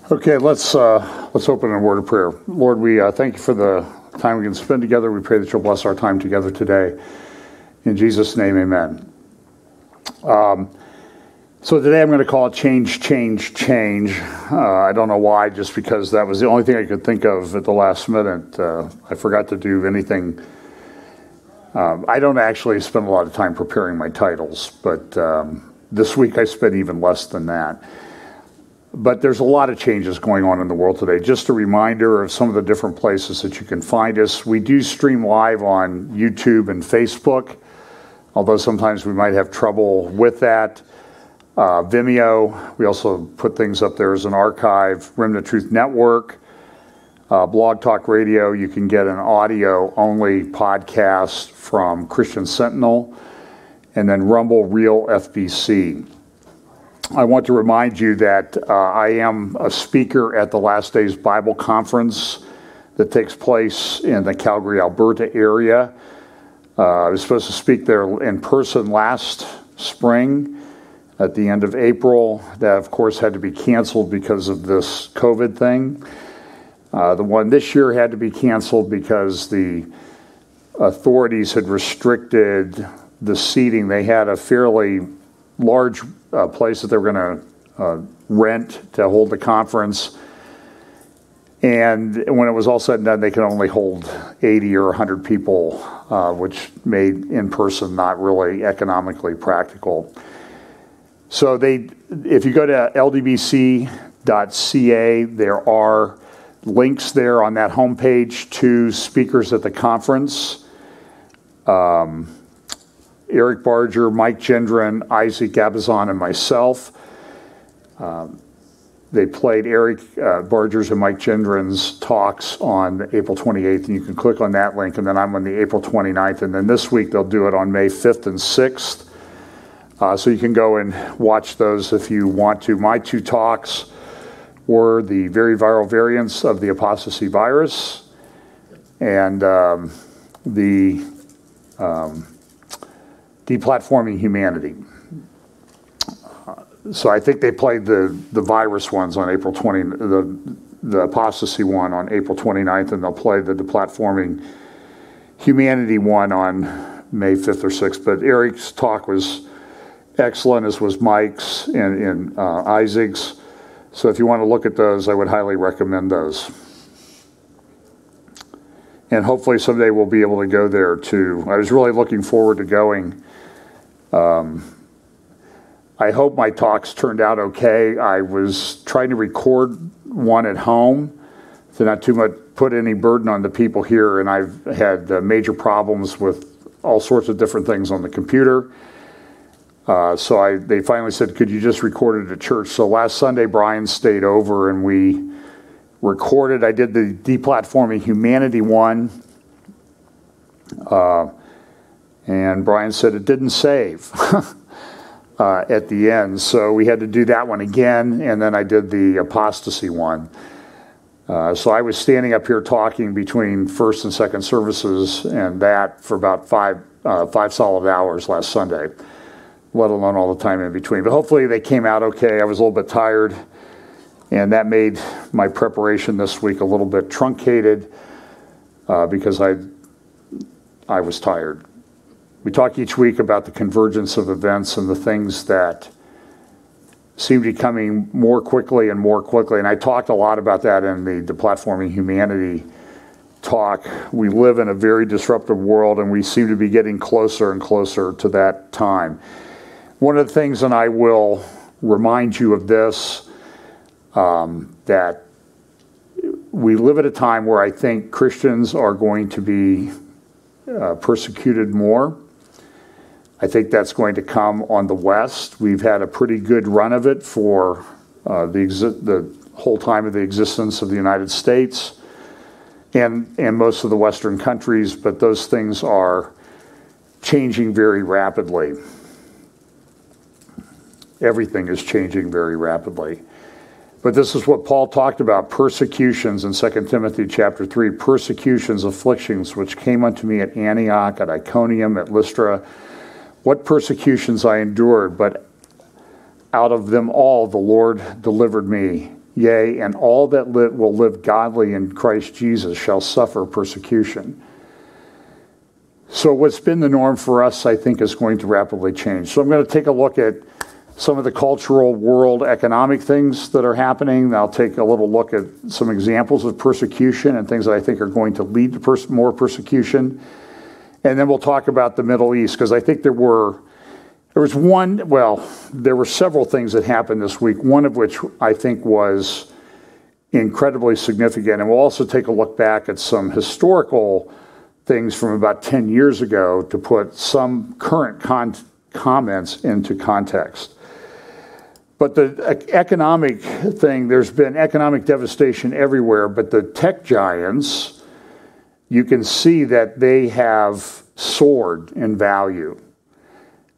Okay, let's open in a word of prayer. Lord, we thank you for the time we can spend together. We pray that you'll bless our time together today. In Jesus' name, amen. So today I'm going to call it change. I don't know why, just because that was the only thing I could think of at the last minute. I forgot to do anything. I don't actually spend a lot of time preparing my titles, but this week I spent even less than that. But there's a lot of changes going on in the world today. Just a reminder of some of the different places that you can find us. We do stream live on YouTube and Facebook, although sometimes we might have trouble with that. Vimeo, we also put things up there as an archive. Remnant Truth Network, Blog Talk Radio, you can get an audio-only podcast from Christian Sentinel, and then Rumble Real FBC. I want to remind you that I am a speaker at the Last Days Bible Conference that takes place in the Calgary, Alberta area. I was supposed to speak there in person last spring at the end of April. That, of course, had to be canceled because of this COVID thing. The one this year had to be canceled because the authorities had restricted the seating. They had a fairly large place that they were going to rent to hold the conference. And when it was all said and done, they could only hold 80 or 100 people, which made in-person not really economically practical. So if you go to ldbc.ca, there are links there on that homepage to speakers at the conference. Eric Barger, Mike Gendron, Isaac Gabazon, and myself. They played Eric Barger's and Mike Gendron's talks on April 28th, and you can click on that link, and then I'm on the April 29th, and then this week they'll do it on May 5th and 6th. So you can go and watch those if you want to. My two talks were the very viral variants of the apostasy virus and the deplatforming humanity. So I think they played the virus ones on April 20, the apostasy one on April 29th, and they'll play the deplatforming humanity one on May 5th or 6th. But Eric's talk was excellent, as was Mike's and Isaac's. So if you want to look at those, I would highly recommend those. And hopefully someday we'll be able to go there too. I was really looking forward to going. I hope my talks turned out okay. I was trying to record one at home to not too much put any burden on the people here, and I've had major problems with all sorts of different things on the computer. So they finally said, could you just record it at church? So last Sunday, Brian stayed over and we recorded. I did the deplatforming humanity one. And Brian said it didn't save at the end. So we had to do that one again. And then I did the apostasy one. So I was standing up here talking between first and second services and that for about five solid hours last Sunday, let alone all the time in between. But hopefully they came out okay. I was a little bit tired, and that made my preparation this week a little bit truncated because I was tired. We talk each week about the convergence of events and the things that seem to be coming more quickly and more quickly. And I talked a lot about that in the Deplatforming Humanity talk. We live in a very disruptive world, and we seem to be getting closer and closer to that time. One of the things, and I will remind you of this, that we live at a time where I think Christians are going to be persecuted more. I think that's going to come on the West. We've had a pretty good run of it for the whole time of the existence of the United States and most of the Western countries, but those things are changing very rapidly. Everything is changing very rapidly. But this is what Paul talked about, persecutions in 2 Timothy chapter 3, persecutions, afflictions, which came unto me at Antioch, at Iconium, at Lystra. What persecutions I endured, but out of them all the Lord delivered me. Yea, and all that will live godly in Christ Jesus shall suffer persecution. So what's been the norm for us, I think, is going to rapidly change. So I'm going to take a look at some of the cultural, world, economic things that are happening. I'll take a little look at some examples of persecution and things that I think are going to lead to more persecution. And then we'll talk about the Middle East, because I think there were several things that happened this week, one of which I think was incredibly significant. And we'll also take a look back at some historical things from about 10 years ago to put some current comments into context. But the economic thing, there's been economic devastation everywhere, but the tech giants, you can see that they have soared in value.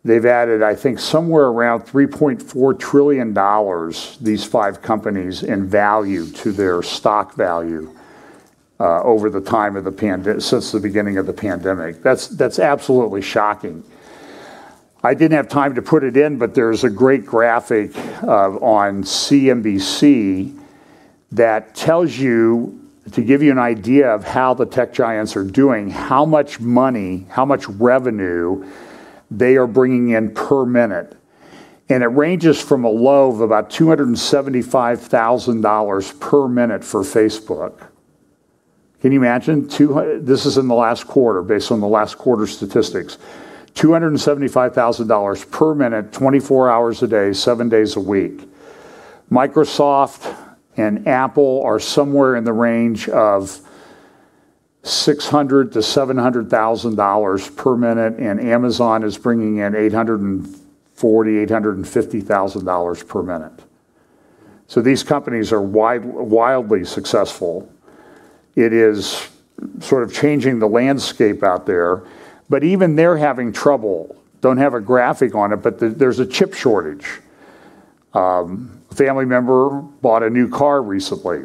They've added, I think, somewhere around $3.4 trillion, these 5 companies, in value to their stock value over the time of the pandemic, since the beginning of the pandemic. That's absolutely shocking. I didn't have time to put it in, but there's a great graphic on CNBC that tells you, to give you an idea of how the tech giants are doing, how much money, how much revenue they are bringing in per minute. And it ranges from a low of about $275,000 per minute for Facebook. Can you imagine? This is in the last quarter, based on the last quarter statistics. $275,000 per minute, 24 hours a day, 7 days a week. Microsoft and Apple are somewhere in the range of $600,000 to $700,000 per minute, and Amazon is bringing in $840,000, $850,000 per minute. So these companies are wildly successful. It is sort of changing the landscape out there. But even they're having trouble. Don't have a graphic on it, but there's a chip shortage. A family member bought a new car recently.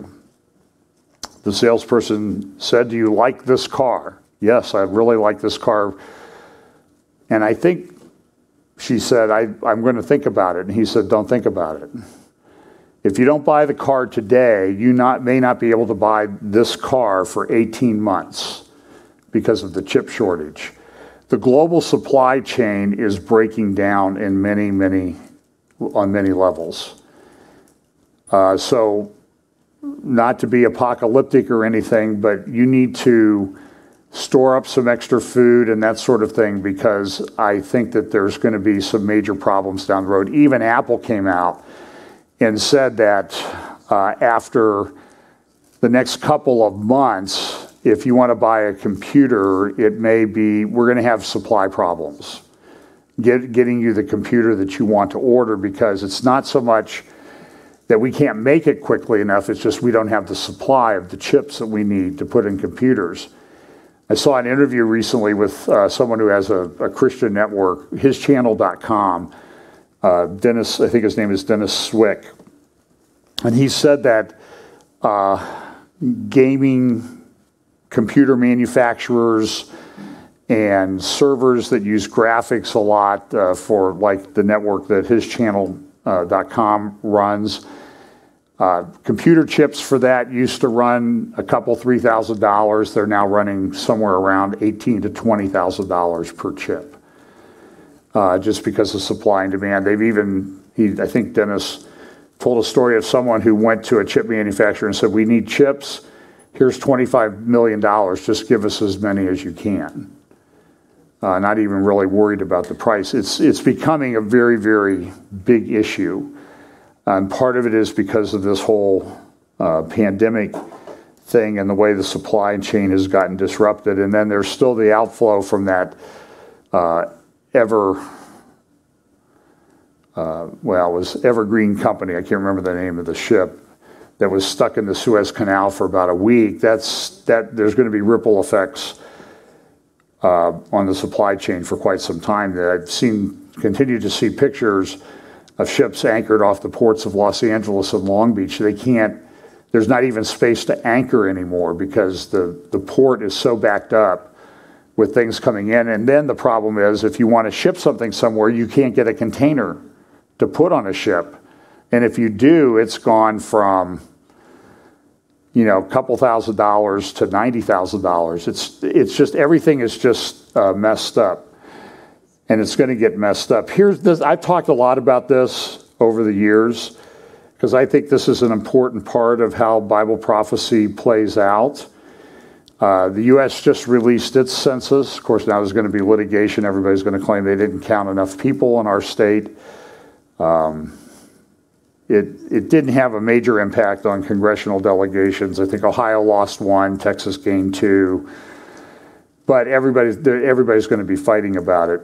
The salesperson said, "Do you like this car?" "Yes, I really like this car." And I think she said, I'm going to think about it. And he said, "Don't think about it. If you don't buy the car today, you may not be able to buy this car for 18 months because of the chip shortage." The global supply chain is breaking down in on many levels. So not to be apocalyptic or anything, but you need to store up some extra food and that sort of thing, because I think that there's going to be some major problems down the road. Even Apple came out and said that after the next couple of months, if you want to buy a computer, we're going to have supply problems getting you the computer that you want to order, because it's not so much that we can't make it quickly enough, it's just we don't have the supply of the chips that we need to put in computers. I saw an interview recently with someone who has a Christian network, hischannel.com, Dennis, I think his name is Dennis Swick, and he said that gaming computer manufacturers and servers that use graphics a lot for like the network that hischannel.com runs. Computer chips for that used to run a couple, $3,000. They're now running somewhere around $18,000 to $20,000 per chip, just because of supply and demand. I think Dennis told a story of someone who went to a chip manufacturer and said, "We need chips. Here's $25 million, just give us as many as you can." Not even really worried about the price. It's becoming a very, very big issue. And part of it is because of this whole pandemic thing and the way the supply chain has gotten disrupted. And then there's still the outflow from that it was Evergreen Company, I can't remember the name of the ship, that was stuck in the Suez Canal for about a week. There's going to be ripple effects on the supply chain for quite some time. That I've continued to see pictures of ships anchored off the ports of Los Angeles and Long Beach. There's not even space to anchor anymore because the port is so backed up with things coming in. And then the problem is, if you want to ship something somewhere, you can't get a container to put on a ship. And if you do, it's gone from, you know, a couple $1,000s to $90,000. It's just, everything is just messed up. And it's going to get messed up. Here's this. I've talked a lot about this over the years because I think this is an important part of how Bible prophecy plays out. The U.S. just released its census. Of course, now there's going to be litigation. Everybody's going to claim they didn't count enough people in our state. It didn't have a major impact on congressional delegations. I think Ohio lost 1, Texas gained 2. But everybody's going to be fighting about it.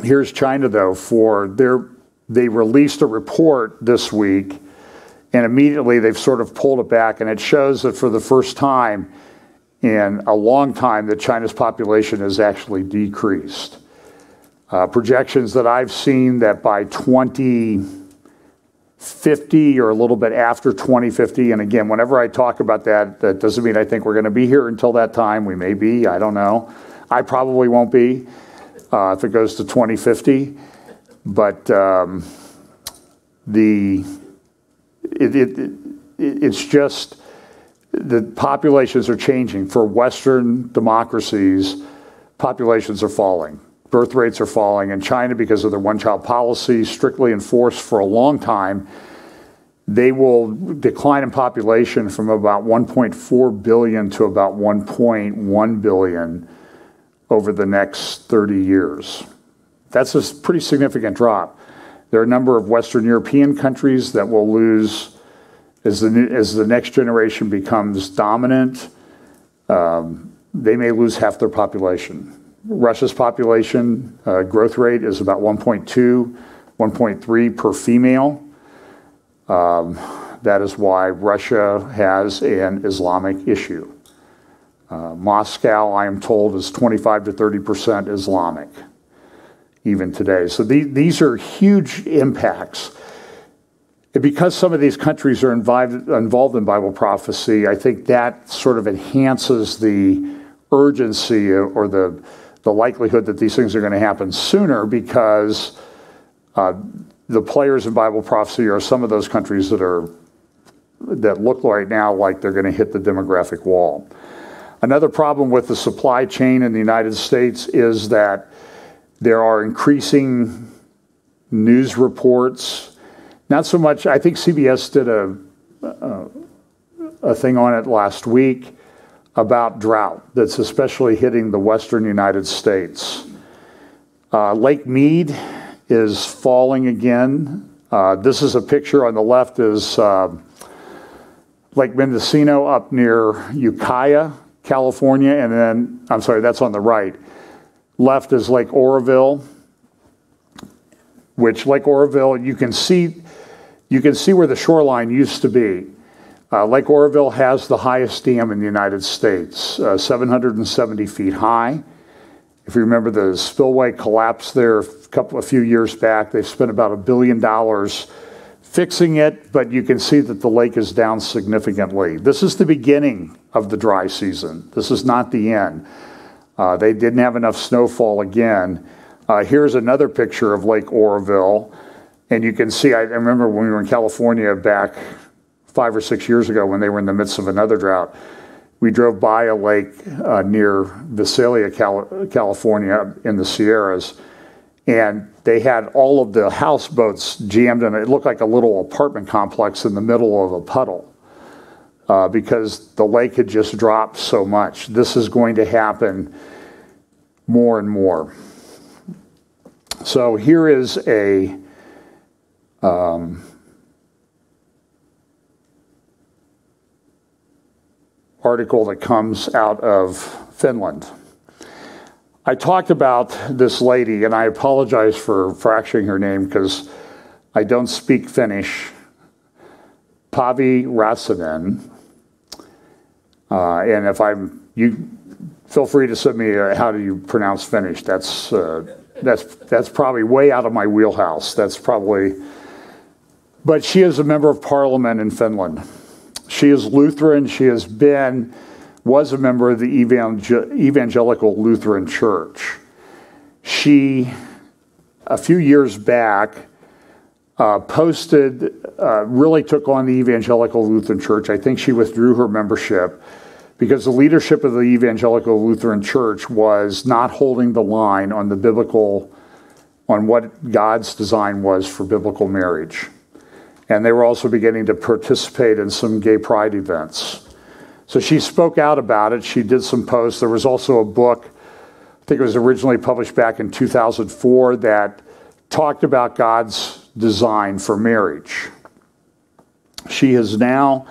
Here's China, though, they released a report this week, and immediately they've sort of pulled it back, and it shows that for the first time in a long time that China's population has actually decreased. Projections that I've seen that by 2050 or a little bit after 2050, and again, whenever I talk about that, that doesn't mean I think we're going to be here until that time. We may be, I don't know. I probably won't be if it goes to 2050. But it's just the populations are changing. For Western democracies, populations are falling. Birth rates are falling. In China, because of their one-child policy, strictly enforced for a long time, they will decline in population from about 1.4 billion to about 1.1 billion over the next 30 years. That's a pretty significant drop. There are a number of Western European countries that will lose as the next generation becomes dominant. They may lose half their population. Russia's population growth rate is about 1.2, 1.3 per female. That is why Russia has an Islamic issue. Moscow, I am told, is 25 to 30% Islamic, even today. So these are huge impacts. And because some of these countries are involved in Bible prophecy, I think that sort of enhances the urgency or the likelihood that these things are going to happen sooner, because the players in Bible prophecy are some of those countries that look right now like they're going to hit the demographic wall. Another problem with the supply chain in the United States is that there are increasing news reports. Not so much, I think CBS did a thing on it last week about drought that's especially hitting the western United States. Lake Mead is falling again. This is a picture on the left is Lake Mendocino up near Ukiah, California, and then, I'm sorry, that's on the right. Left is Lake Oroville, which Lake Oroville, you can see where the shoreline used to be. Lake Oroville has the highest dam in the United States, 770 feet high. If you remember, the spillway collapsed there a few years back. They've spent about $1 billion fixing it, but you can see that the lake is down significantly. This is the beginning of the dry season. This is not the end. They didn't have enough snowfall again. Here's another picture of Lake Oroville. And you can see, I remember when we were in California back 5 or 6 years ago when they were in the midst of another drought, we drove by a lake near Visalia, California in the Sierras, and they had all of the houseboats jammed in. It looked like a little apartment complex in the middle of a puddle because the lake had just dropped so much. This is going to happen more and more. So here is a article that comes out of Finland. I talked about this lady, and I apologize for fracturing her name because I don't speak Finnish. Pavi Rasanen. And you feel free to send me how do you pronounce Finnish. That's probably way out of my wheelhouse. But she is a member of parliament in Finland. She is Lutheran. She was a member of the Evangelical Lutheran Church. She, a few years back, posted, really took on the Evangelical Lutheran Church. I think she withdrew her membership because the leadership of the Evangelical Lutheran Church was not holding the line on the biblical, on what God's design was for biblical marriage. And they were also beginning to participate in some gay pride events. So she spoke out about it. She did some posts. There was also a book, I think it was originally published back in 2004, that talked about God's design for marriage. She has now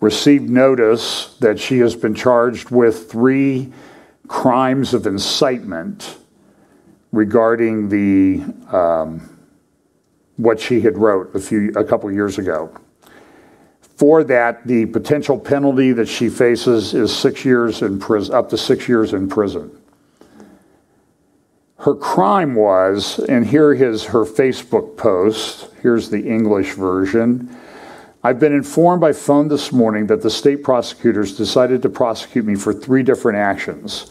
received notice that she has been charged with 3 crimes of incitement regarding the what she had wrote a couple years ago. For that, the potential penalty that she faces is 6 years in prison, up to 6 years in prison. Her crime was, and here is her Facebook post, here's the English version. I've been informed by phone this morning that the state prosecutors decided to prosecute me for 3 different actions.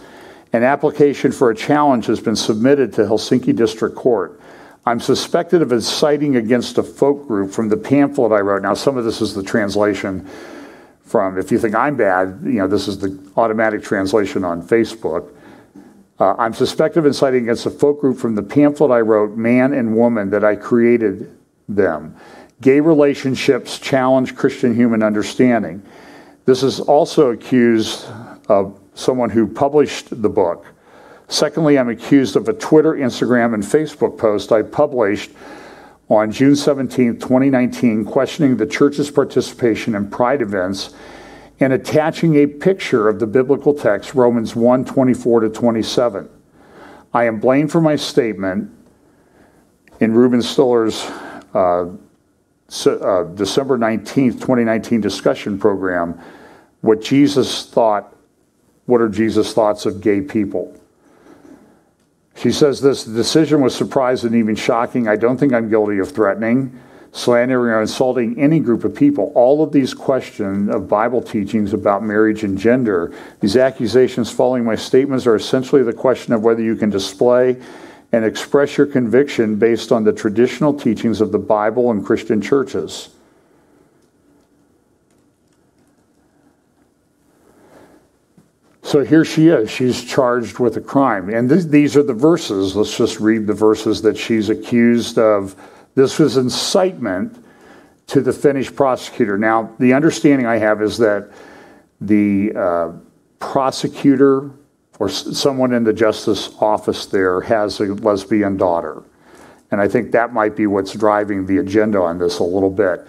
An application for a challenge has been submitted to Helsinki District Court. I'm suspected of inciting against a folk group from the pamphlet I wrote. Now, some of this is the translation from, if you think I'm bad, this is the automatic translation on Facebook. I'm suspected of inciting against a folk group from the pamphlet I wrote, Man and Woman, that I created them. Gay relationships challenge Christian human understanding. This is also accused of someone who published the book. Secondly, I'm accused of a Twitter, Instagram, and Facebook post I published on June 17, 2019, questioning the church's participation in pride events and attaching a picture of the biblical text, Romans 1:24-27. I am blamed for my statement in Reuben Stiller's December 19th, 2019 discussion program, what are Jesus' thoughts of gay people? She says this decision was surprising and even shocking. I don't think I'm guilty of threatening, slandering, or insulting any group of people. All of these questions of Bible teachings about marriage and gender, these accusations following my statements are essentially the question of whether you can display and express your conviction based on the traditional teachings of the Bible and Christian churches. So here she is. She's charged with a crime. And these are the verses. Let's just read the verses that she's accused of. This was incitement to the Finnish prosecutor. Now, the understanding I have is that the prosecutor or someone in the justice office there has a lesbian daughter. And I think that might be what's driving the agenda on this a little bit.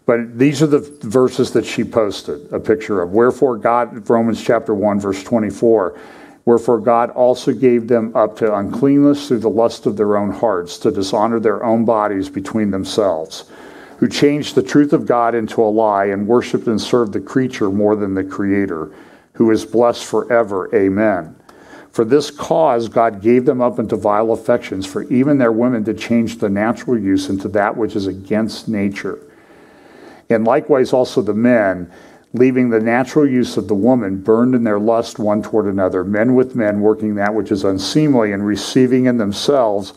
But these are the verses that she posted, a picture of. Wherefore God, Romans chapter 1, verse 24, wherefore God also gave them up to uncleanness through the lust of their own hearts, to dishonor their own bodies between themselves, who changed the truth of God into a lie and worshiped and served the creature more than the Creator, who is blessed forever. Amen. For this cause God gave them up into vile affections, for even their women did change the natural use into that which is against nature. And likewise also the men, leaving the natural use of the woman, burned in their lust one toward another, men with men, working that which is unseemly, and receiving in themselves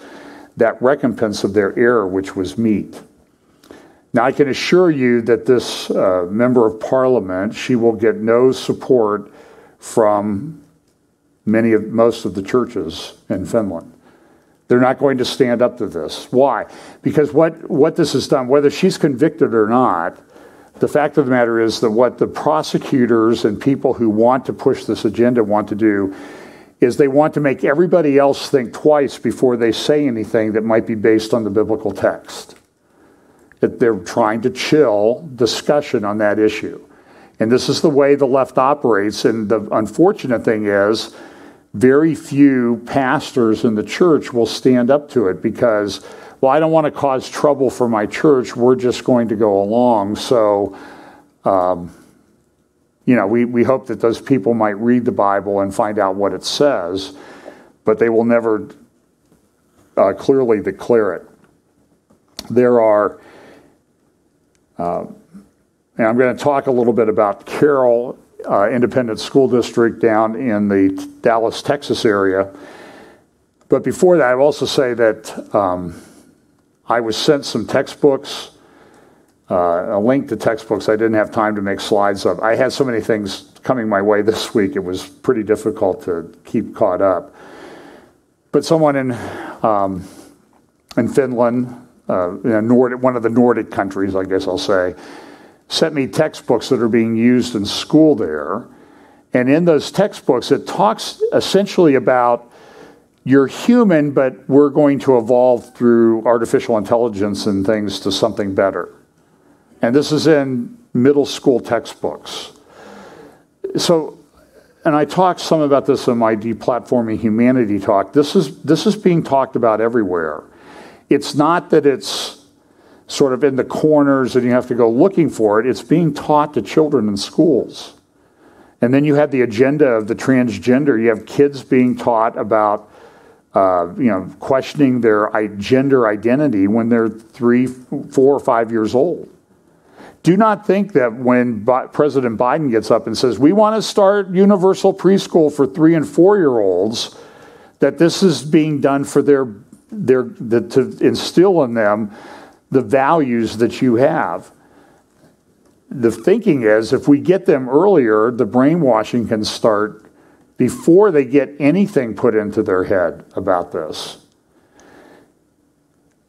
that recompense of their error, which was meat. Now I can assure you that this member of parliament, she will get no support from most of the churches in Finland. They're not going to stand up to this. Why? Because what this has done, whether she's convicted or not, the fact of the matter is that what the prosecutors and people who want to push this agenda want to do is they want to make everybody else think twice before they say anything that might be based on the biblical text. That they're trying to chill discussion on that issue. And this is the way the left operates. And the unfortunate thing is, very few pastors in the church will stand up to it because, well, I don't want to cause trouble for my church. We're just going to go along. So, we hope that those people might read the Bible and find out what it says, but they will never clearly declare it. There are, and I'm going to talk a little bit about Carroll Independent School District down in the Dallas, Texas area. But before that, I will also say that I was sent some textbooks, a link to textbooks I didn't have time to make slides of. I had so many things coming my way this week, it was pretty difficult to keep caught up. But someone in Finland, one of the Nordic countries, I guess I'll say, sent me textbooks that are being used in school there. And in those textbooks, it talks essentially about you're human, but we're going to evolve through artificial intelligence and things to something better. And this is in middle school textbooks. So, and I talked some about this in my Deplatforming Humanity talk. This is being talked about everywhere. It's not that it's sort of in the corners and you have to go looking for it. It's being taught to children in schools. And then you have the agenda of the transgender. You have kids being taught about, questioning their gender identity when they're 3, 4, or 5 years old. Do not think that when President Biden gets up and says, we want to start universal preschool for 3 and 4-year-olds, that this is being done for to instill in them the values that you have. The thinking is if we get them earlier, the brainwashing can start before they get anything put into their head about this.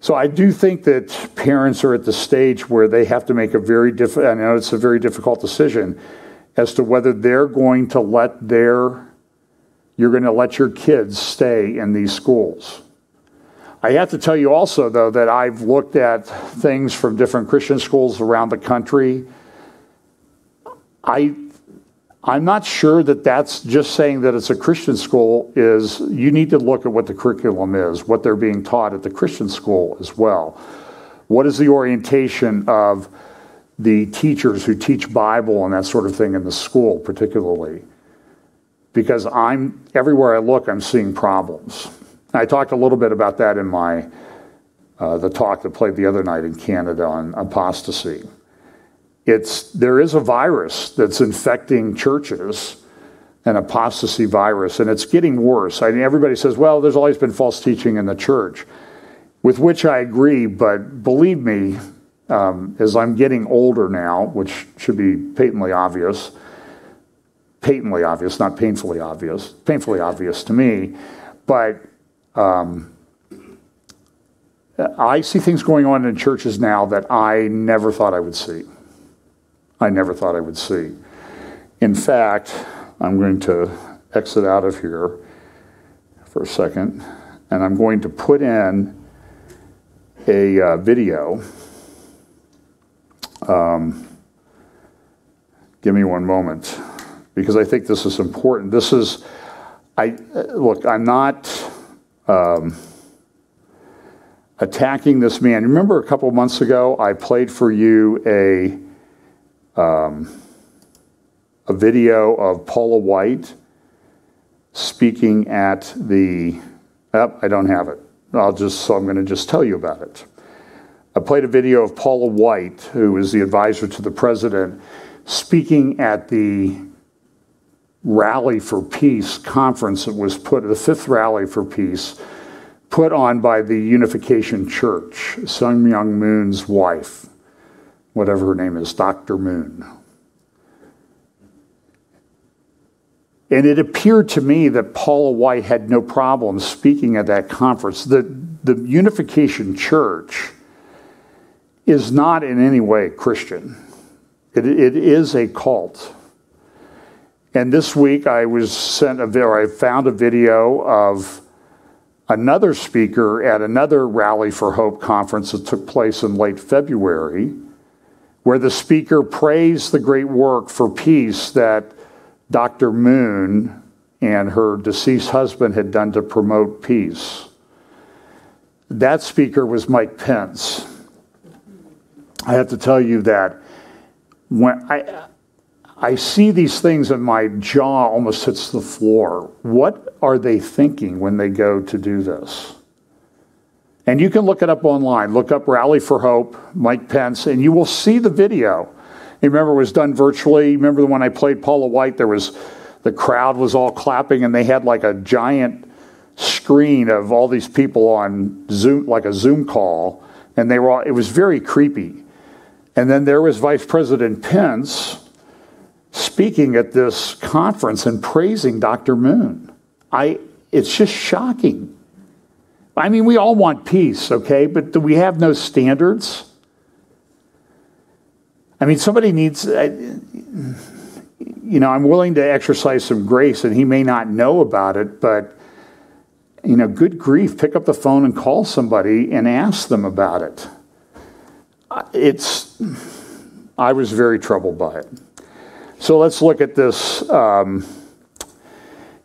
So I do think that parents are at the stage where they have to make I know it's a very difficult decision as to whether you're going to let your kids stay in these schools. I have to tell you also, though, that I've looked at things from different Christian schools around the country. I'm not sure that that's just saying that it's a Christian school. You need to look at what the curriculum is, what they're being taught at the Christian school as well. What is the orientation of the teachers who teach Bible and that sort of thing in the school particularly? Because everywhere I look, I'm seeing problems. I talked a little bit about that in the talk that played the other night in Canada on apostasy. There is a virus that's infecting churches, an apostasy virus, and it's getting worse. Everybody says, well, there's always been false teaching in the church, with which I agree, but believe me, as I'm getting older now, which should be patently obvious, not painfully obvious to me, but I see things going on in churches now that I never thought I would see. In fact, I'm going to exit out of here for a second, and I'm going to put in a video. Give me one moment, because I think this is important. I'm not attacking this man. Remember a couple months ago, I played for you a video of Paula White speaking at I don't have it. I'm going to just tell you about it. I played a video of Paula White, who is the advisor to the president, speaking at the Rally for Peace conference that was the 5th Rally for Peace, put on by the Unification Church, Sun Myung Moon's wife, whatever her name is, Dr. Moon. And it appeared to me that Paula White had no problem speaking at that conference. The Unification Church is not in any way Christian. It is a cult. And this week I found a video of another speaker at another Rally for Hope conference that took place in late February, where the speaker praised the great work for peace that Dr. Moon and her deceased husband had done to promote peace. That speaker was Mike Pence. I have to tell you that when I see these things and my jaw almost hits the floor. What are they thinking when they go to do this? And you can look it up online. Look up Rally for Hope, Mike Pence, and you will see the video. You remember it was done virtually. Remember when I played Paula White, the crowd was all clapping and they had like a giant screen of all these people on Zoom, like a Zoom call, And it was very creepy. And then there was Vice President Pence speaking at this conference and praising Dr. Moon. It's just shocking. I mean, we all want peace, okay? But do we have no standards? I mean, somebody needs, I'm willing to exercise some grace, and he may not know about it, but, good grief, pick up the phone and call somebody and ask them about it. I was very troubled by it. So let's look at this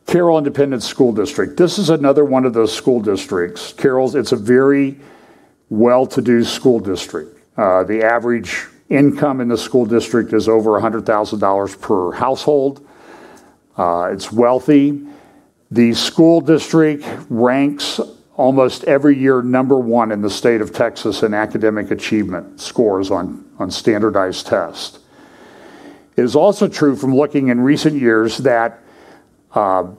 Carroll Independent School District. This is another one of those school districts. Carroll's, it's a very well-to-do school district. The average income in the school district is over $100,000 per household. It's wealthy. The school district ranks almost every year #1 in the state of Texas in academic achievement scores on standardized tests. It is also true from looking in recent years that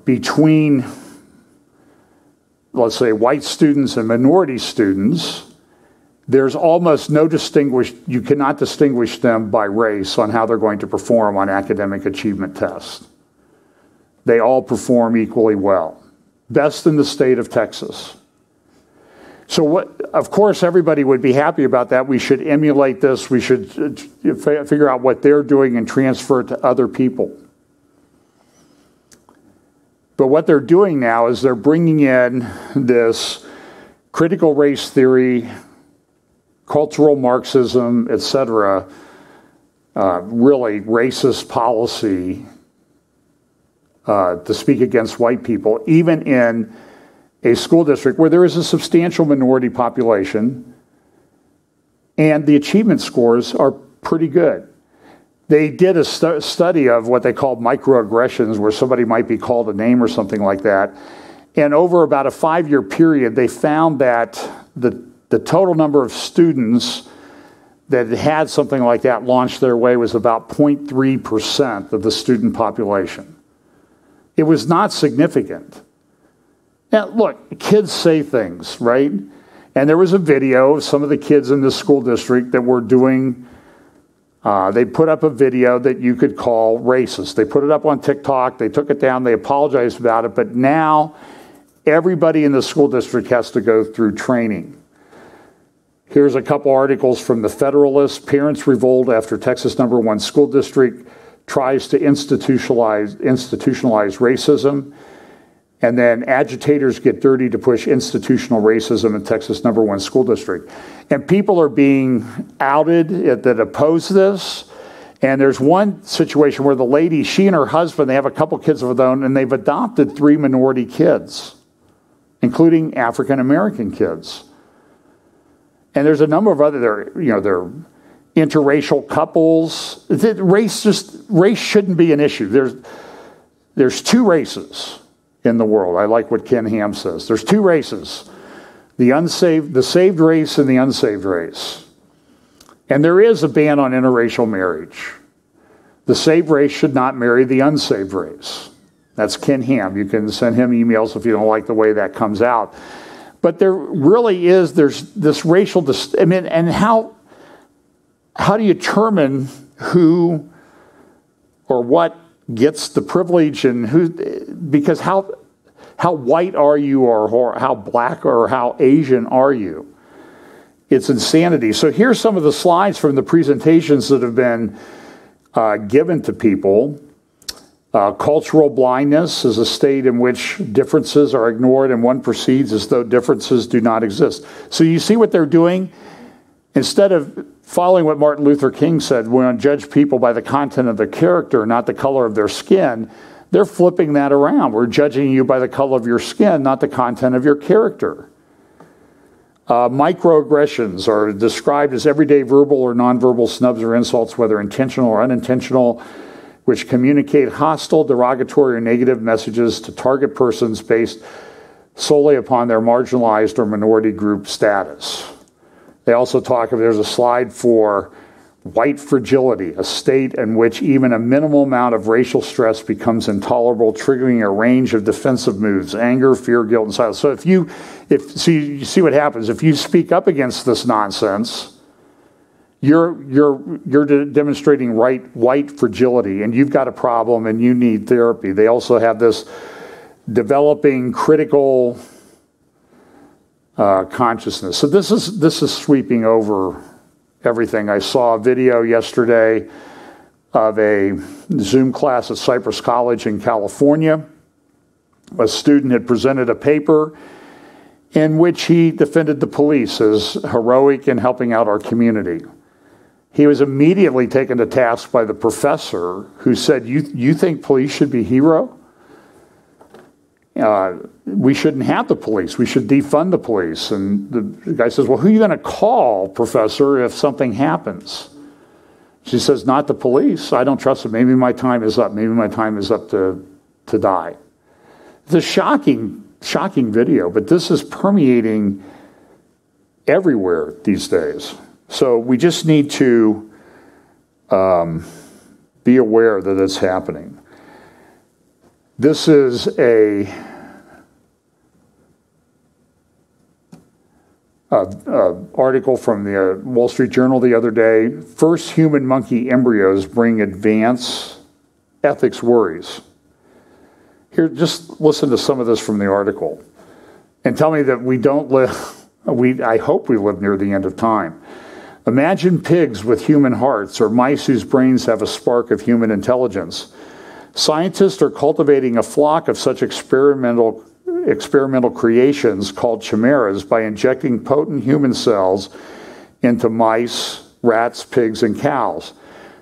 between, let's say, white students and minority students, there's almost no you cannot distinguish them by race on how they're going to perform on academic achievement tests. They all perform equally well. Best in the state of Texas. So of course, everybody would be happy about that. We should emulate this. We should figure out what they're doing and transfer it to other people. But what they're doing now is they're bringing in this critical race theory, cultural Marxism, etc., really racist policy to speak against white people, even in a school district where there is a substantial minority population and the achievement scores are pretty good. They did a study of what they called microaggressions, where somebody might be called a name or something like that. And over about a 5-year period, they found that the total number of students that had something like that launched their way was about 0.3% of the student population. It was not significant. Now, look, kids say things, right? And there was a video of some of the kids in this school district that were doing, they put up a video that you could call racist. They put it up on TikTok, they took it down, they apologized about it, but now everybody in the school district has to go through training. Here's a couple articles from the Federalist. Parents revolt after Texas #1 school district tries to institutionalize racism. And then agitators get dirty to push institutional racism in Texas #1 school district. And people are being outed that oppose this. And there's one situation where the lady, she and her husband, they have a couple kids of their own, and they've adopted 3 minority kids, including African-American kids. And there's a number of other, they're interracial couples. Race shouldn't be an issue. There's 2 races in the world. I like what Ken Ham says. There's 2 races, the saved race and the unsaved race. And there is a ban on interracial marriage. The saved race should not marry the unsaved race. That's Ken Ham. You can send him emails if you don't like the way that comes out. But there really is, there's this racial, and how do you determine who or what gets the privilege and who, because how white are you, or how black or how Asian are you? It's insanity. So here's some of the slides from the presentations that have been given to people. Cultural blindness is a state in which differences are ignored and one proceeds as though differences do not exist. So you see what they're doing? Instead of following what Martin Luther King said, we're going to judge people by the content of their character, not the color of their skin, they're flipping that around. We're judging you by the color of your skin, not the content of your character. Microaggressions are described as everyday verbal or nonverbal snubs or insults, whether intentional or unintentional, which communicate hostile, derogatory, or negative messages to target persons based solely upon their marginalized or minority group status. They also talk, there's a slide for white fragility, a state in which even a minimal amount of racial stress becomes intolerable, triggering a range of defensive moves: anger, fear, guilt, and silence. So you see what happens if you speak up against this nonsense. You're demonstrating white fragility, and you've got a problem, and you need therapy. They also have this developing critical consciousness. So this is sweeping over everything. I saw a video yesterday of a Zoom class at Cypress College in California. A student had presented a paper in which he defended the police as heroic in helping out our community. He was immediately taken to task by the professor, who said, you think police should be hero? We shouldn't have the police. We should defund the police. And the guy says, well, who are you going to call, professor, if something happens? She says, not the police. I don't trust them. Maybe my time is up. Maybe my time is up to die. It's a shocking video, but this is permeating everywhere these days. So we just need to be aware that it's happening. This is a article from the Wall Street Journal the other day. First human monkey embryos bring advanced ethics worries. Here, just listen to some of this from the article, and tell me that we don't live. I hope we live near the end of time. Imagine pigs with human hearts, or mice whose brains have a spark of human intelligence. Scientists are cultivating a flock of such experimental creations called chimeras by injecting potent human cells into mice, rats, pigs, and cows.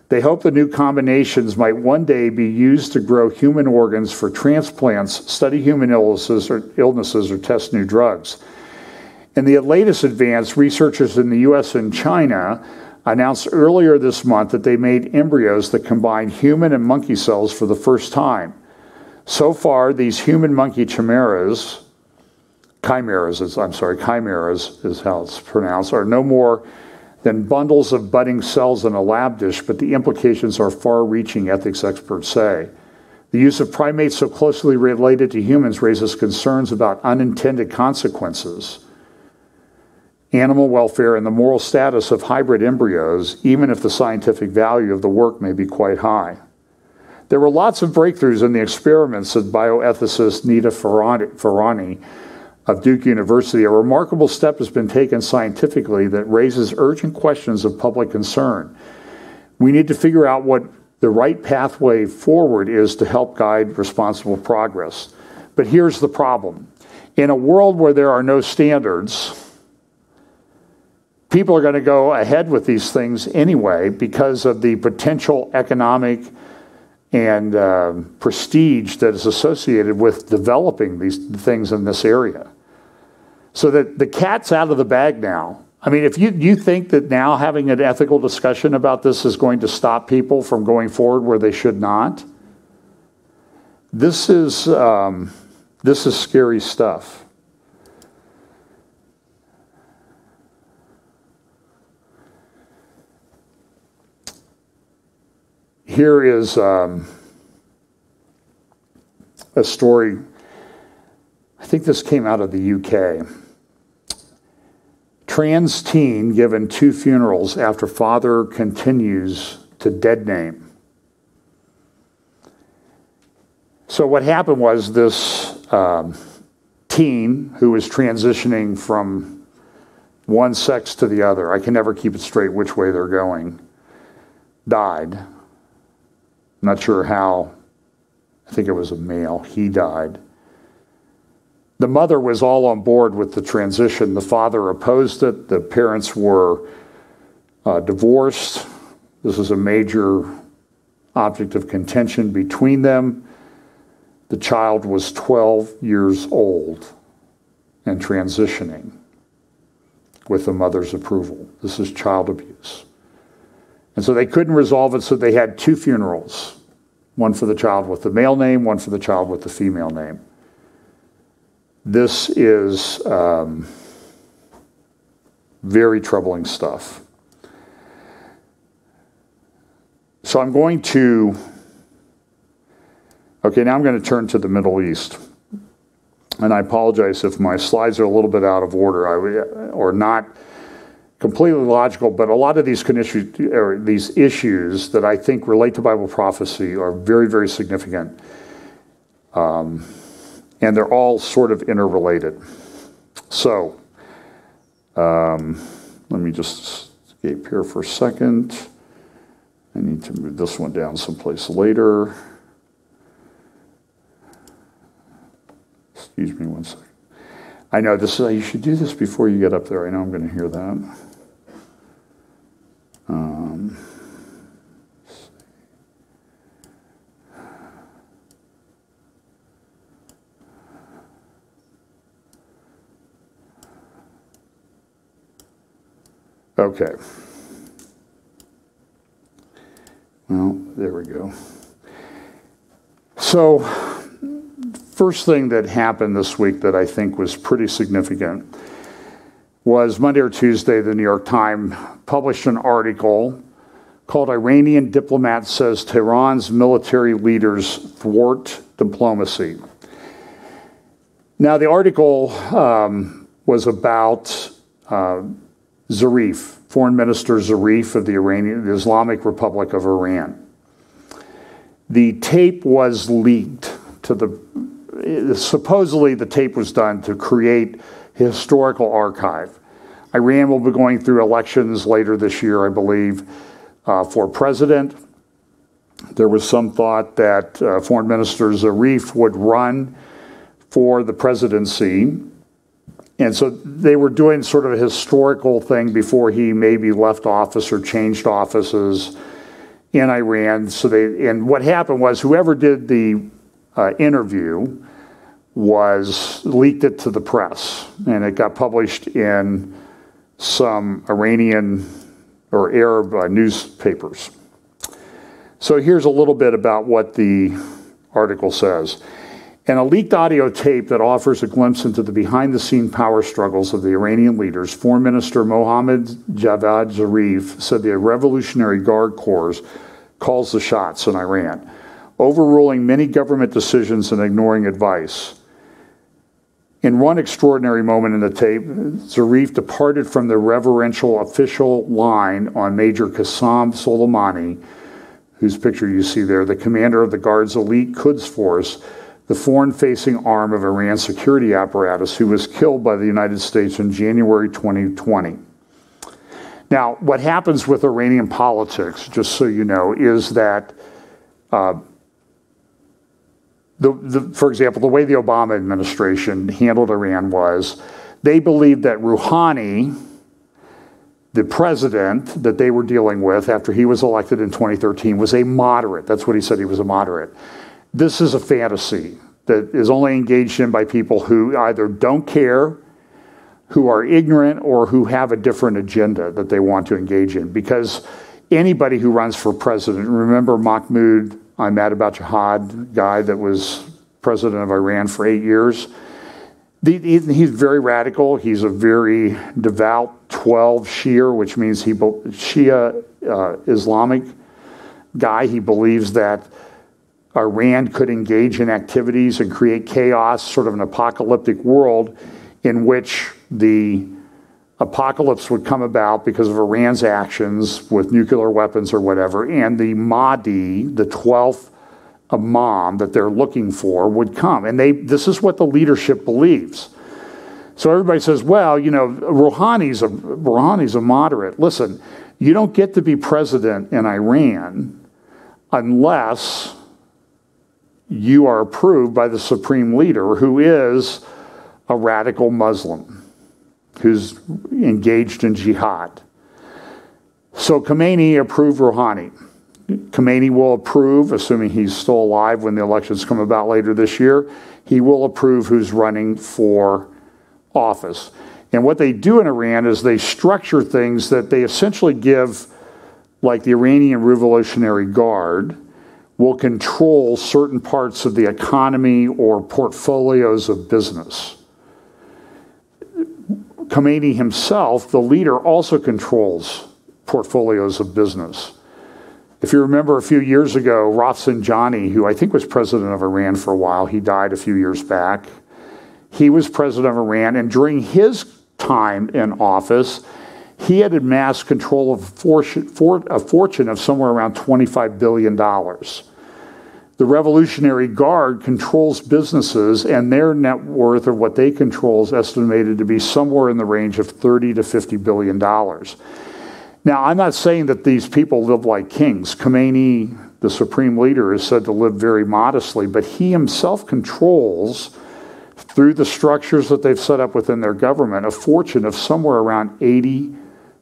They hope the new combinations might one day be used to grow human organs for transplants, study human illnesses, or test new drugs. In the latest advance, researchers in the US and China announced earlier this month that they made embryos that combine human and monkey cells for the first time. So far, these human-monkey chimeras is how it's pronounced, are no more than bundles of budding cells in a lab dish, but the implications are far-reaching, ethics experts say. The use of primates so closely related to humans raises concerns about unintended consequences, animal welfare, and the moral status of hybrid embryos, even if the scientific value of the work may be quite high. There were lots of breakthroughs in the experiments, said bioethicist Nita Farani of Duke University. A remarkable step has been taken scientifically that raises urgent questions of public concern. We need to figure out what the right pathway forward is to help guide responsible progress. But here's the problem. In a world where there are no standards, people are going to go ahead with these things anyway because of the potential economic and prestige that is associated with developing these things in this area. So that the cat's out of the bag now. I mean, if you think that now having an ethical discussion about this is going to stop people from going forward where they should not, this is scary stuff. Here is a story. I think this came out of the UK. Trans teen given 2 funerals after father continues to dead name. So what happened was this teen who was transitioning from one sex to the other, I can never keep it straight which way they're going, died. Not sure how. I think it was a male. He died. The mother was all on board with the transition. The father opposed it. The parents were divorced. This is a major object of contention between them. The child was 12 years old and transitioning with the mother's approval. This is child abuse. And so they couldn't resolve it, so they had 2 funerals. One for the child with the male name, one for the child with the female name. This is very troubling stuff. So I'm going to, okay, now I'm going to turn to the Middle East. And I apologize if my slides are a little bit out of order or not completely logical, but a lot of these issues that I think relate to Bible prophecy are very, very significant. And they're all sort of interrelated. So, let me just escape here for a second. I need to move this one down someplace later. Excuse me one second. I know this is, you should do this before you get up there. I know I'm going to hear that. Okay. Well, there we go. So, first thing that happened this week that I think was pretty significant was Monday or Tuesday, the New York Times published an article called "Iranian Diplomat Says Tehran's Military Leaders Thwart Diplomacy." Now, the article was about Zarif, Foreign Minister Zarif of the Islamic Republic of Iran. The tape was leaked supposedly the tape was done to create a historical archive. Iran will be going through elections later this year, I believe, for president. There was some thought that Foreign Minister Zarif would run for the presidency. And so they were doing sort of a historical thing before he maybe left office or changed offices in Iran. And what happened was whoever did the interview leaked it to the press, and it got published in some Iranian or Arab newspapers. So here's a little bit about what the article says. In a leaked audio tape that offers a glimpse into the behind-the-scene power struggles of the Iranian leaders, Foreign Minister Mohammad Javad Zarif said the Revolutionary Guard Corps calls the shots in Iran, overruling many government decisions and ignoring advice. In one extraordinary moment in the tape, Zarif departed from the reverential official line on Major Qassem Soleimani, whose picture you see there, the commander of the Guard's elite Quds Force, the foreign-facing arm of Iran's security apparatus, who was killed by the United States in January 2020. Now, what happens with Iranian politics, just so you know, is that, for example, the way the Obama administration handled Iran was they believed that Rouhani, the president that they were dealing with after he was elected in 2013, was a moderate. That's what he said, he was a moderate. This is a fantasy that is only engaged in by people who either don't care, who are ignorant, or who have a different agenda that they want to engage in. Because anybody who runs for president, remember Mahmoud Ahmadinejad guy that was president of Iran for 8 years? He's very radical. He's a very devout 12 Shia, which means Shia Islamic guy. He believes that Iran could engage in activities and create chaos, sort of an apocalyptic world in which the apocalypse would come about because of Iran's actions with nuclear weapons or whatever, and the Mahdi, the 12th Imam that they're looking for, would come. And this is what the leadership believes. So everybody says, well, you know, Rouhani's a moderate. Listen, you don't get to be president in Iran unless you are approved by the supreme leader, who is a radical Muslim who's engaged in jihad. So Khomeini approved Rouhani. Khomeini will approve, assuming he's still alive when the elections come about later this year, he will approve who's running for office. And what they do in Iran is they structure things that they essentially give, like the Iranian Revolutionary Guard, will control certain parts of the economy or portfolios of business. Khomeini himself, the leader, also controls portfolios of business. If you remember a few years ago, Rafsanjani, who I think was president of Iran for a while, he died a few years back. He was president of Iran, and during his time in office, he had amassed control of a fortune of somewhere around $25 billion. The Revolutionary Guard controls businesses, and their net worth, or what they control, is estimated to be somewhere in the range of $30 to $50 billion. Now, I'm not saying that these people live like kings. Khomeini, the supreme leader, is said to live very modestly, but he himself controls, through the structures that they've set up within their government, a fortune of somewhere around $80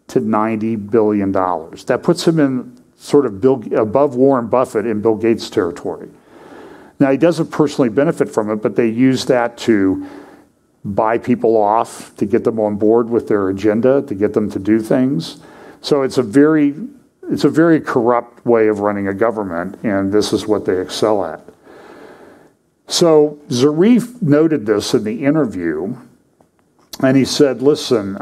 to $90 billion. That puts him in sort of above Warren Buffett in Bill Gates' territory. Now, he doesn't personally benefit from it, but they use that to buy people off, to get them on board with their agenda, to get them to do things. So it's a very corrupt way of running a government, and this is what they excel at. So Zarif noted this in the interview, and he said, listen,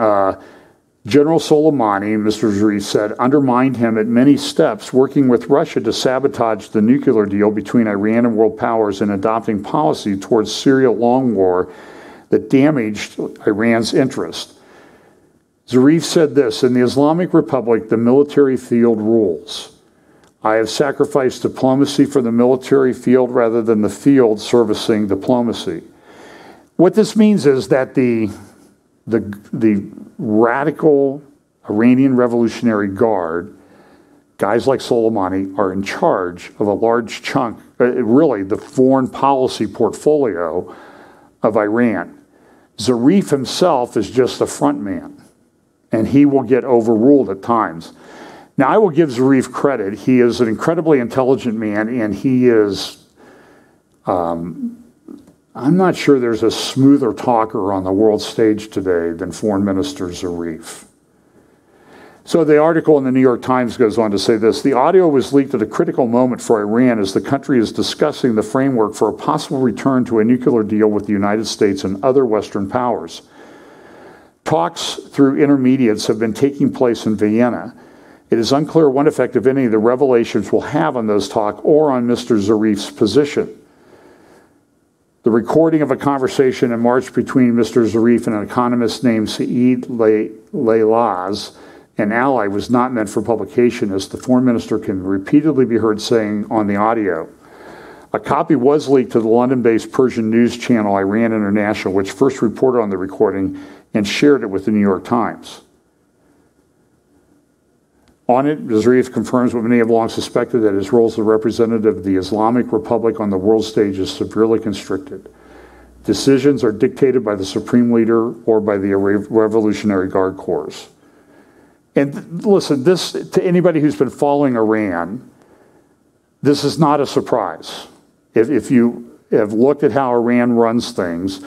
General Soleimani, Mr. Zarif said, undermined him at many steps, working with Russia to sabotage the nuclear deal between Iran and world powers and adopting policy towards Syria long war that damaged Iran's interest. Zarif said this, in the Islamic Republic, the military field rules. I have sacrificed diplomacy for the military field rather than the field servicing diplomacy. What this means is that the radical Iranian Revolutionary Guard, guys like Soleimani, are in charge of a large chunk, really the foreign policy portfolio of Iran. Zarif himself is just a front man, and he will get overruled at times. Now, I will give Zarif credit. He is an incredibly intelligent man, and he is, I'm not sure there's a smoother talker on the world stage today than Foreign Minister Zarif. So the article in the New York Times goes on to say this, the audio was leaked at a critical moment for Iran as the country is discussing the framework for a possible return to a nuclear deal with the United States and other Western powers. Talks through intermediates have been taking place in Vienna. It is unclear what effect, if any, the revelations will have on those talks or on Mr. Zarif's position. The recording of a conversation in March between Mr. Zarif and an economist named Saeed Leilaz, an ally, was not meant for publication, as the foreign minister can repeatedly be heard saying on the audio. A copy was leaked to the London-based Persian news channel Iran International, which first reported on the recording and shared it with the New York Times. On it, Zarif confirms what many have long suspected, that his role as the representative of the Islamic Republic on the world stage is severely constricted. Decisions are dictated by the supreme leader or by the Revolutionary Guard Corps. And listen, this, to anybody who's been following Iran, this is not a surprise. If you have looked at how Iran runs things,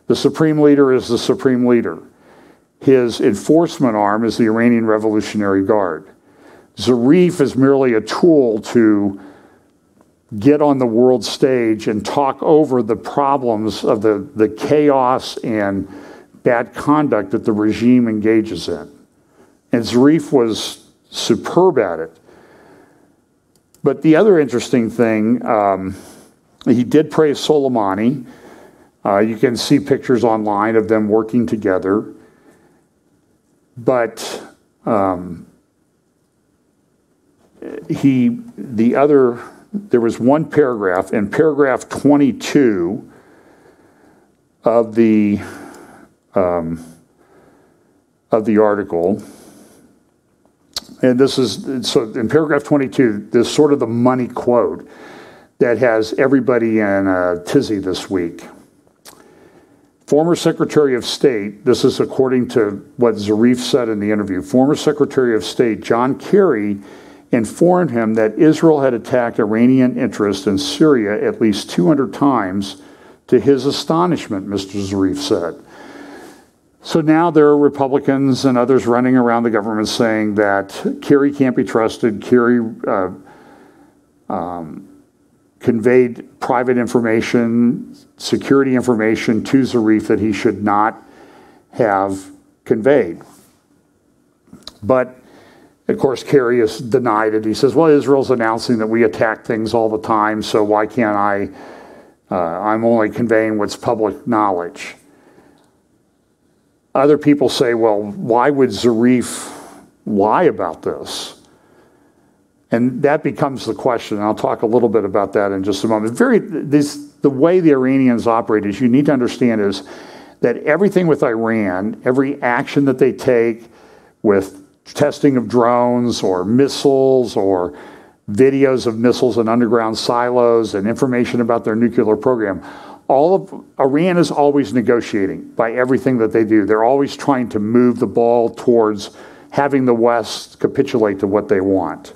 the supreme leader is the supreme leader. His enforcement arm is the Iranian Revolutionary Guard. Zarif is merely a tool to get on the world stage and talk over the problems of the chaos and bad conduct that the regime engages in. And Zarif was superb at it. But the other interesting thing, he did praise Soleimani. You can see pictures online of them working together. But there was one paragraph, in paragraph 22 of the article, and this is, so in paragraph 22, there's sort of the money quote that has everybody in a tizzy this week. Former Secretary of State, this is according to what Zarif said in the interview, former Secretary of State John Kerry informed him that Israel had attacked Iranian interests in Syria at least 200 times, to his astonishment, Mr. Zarif said. So now there are Republicans and others running around the government saying that Kerry can't be trusted. Kerry conveyed private information, security information to Zarif that he should not have conveyed. But Of course, Kerry has denied it. He says, well, Israel's announcing that we attack things all the time, so why can't I'm only conveying what's public knowledge. Other people say, well, why would Zarif lie about this? And that becomes the question. I'll talk a little bit about that in just a moment. The way the Iranians operate is you need to understand is that everything with Iran, every action that they take with testing of drones or missiles or videos of missiles in underground silos and information about their nuclear program, all of Iran is always negotiating by everything that they do. They're always trying to move the ball towards having the West capitulate to what they want.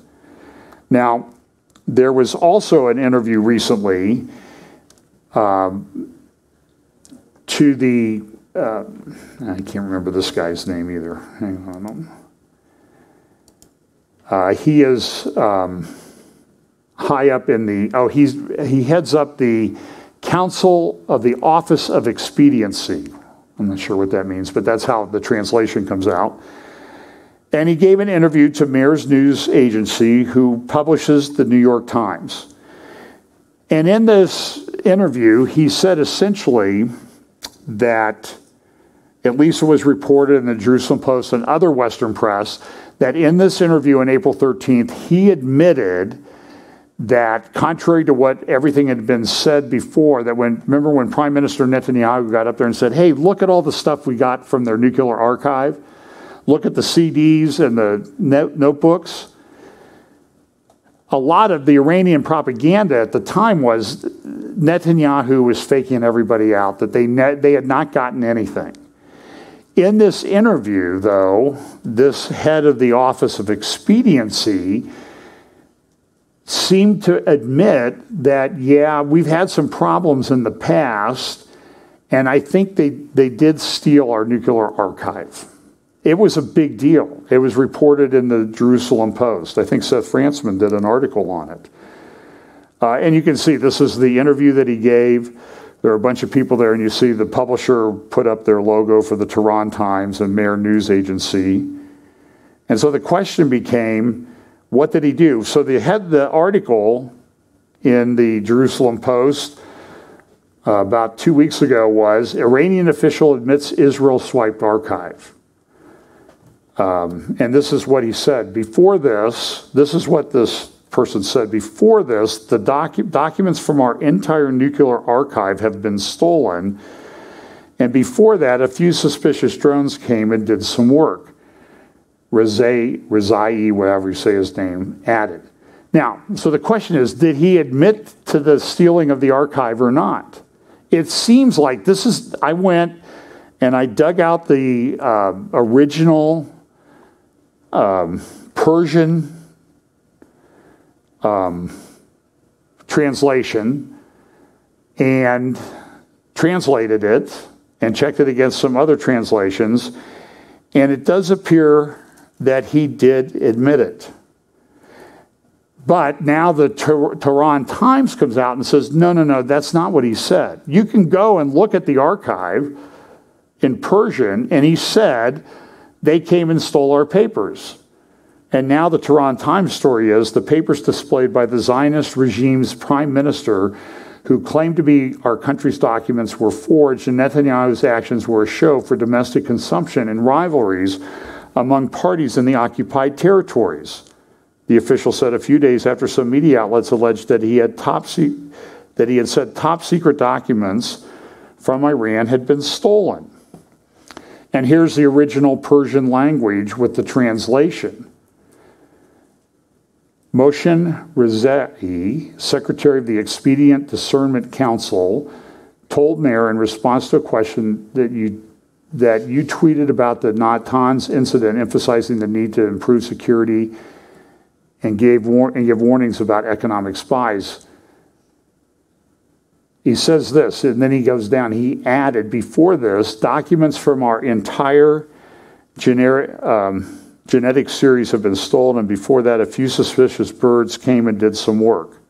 Now, there was also an interview recently to the, I can't remember this guy's name either. Hang on. He is high up in the, he heads up the Council of the Office of Expediency. I'm not sure what that means, but that's how the translation comes out. And he gave an interview to Mears News Agency, who publishes the New York Times. And in this interview, he said essentially that, at least it was reported in the Jerusalem Post and other Western press, that in this interview on April 13th, he admitted that contrary to what everything had been said before, that remember when Prime Minister Netanyahu got up there and said, hey, look at all the stuff we got from their nuclear archive. Look at the CDs and the notebooks. A lot of the Iranian propaganda at the time was Netanyahu was faking everybody out, that they had not gotten anything. In this interview, though, this head of the Office of Expediency seemed to admit that, yeah, we've had some problems in the past, and I think they did steal our nuclear archive. It was a big deal. It was reported in the Jerusalem Post. I think Seth Frantzman did an article on it. And you can see this is the interview that he gave. There are a bunch of people there, and you see the publisher put up their logo for the Tehran Times and Mears News Agency. And so the question became, what did he do? So the article in the Jerusalem Post about 2 weeks ago was, Iranian official admits Israel swiped archive. And this is what he said. Before this is what this person said. Before this, the documents from our entire nuclear archive have been stolen. And before that, a few suspicious drones came and did some work. Rezai, whatever you say his name, added. Now, so the question is, did he admit to the stealing of the archive or not? It seems like I went and I dug out the original Persian translation and translated it and checked it against some other translations, and it does appear that he did admit it. But now the Tehran Times comes out and says, no, that's not what he said. You can go and look at the archive in Persian, and he said, they came and stole our papers. And now the Tehran Times story is the papers displayed by the Zionist regime's prime minister, who claimed to be our country's documents, were forged, and Netanyahu's actions were a show for domestic consumption and rivalries among parties in the occupied territories. The official said a few days after some media outlets alleged that he had said top secret documents from Iran had been stolen. And here's the original Persian language with the translation. Moshe Rezai, Secretary of the Expedient Discernment Council, told Meir in response to a question that you tweeted about the Natanz incident, emphasizing the need to improve security and give warnings about economic spies. He says this, and then he goes down. He added, before this, documents from our entire genetic series have been stolen, and before that, a few suspicious birds came and did some work.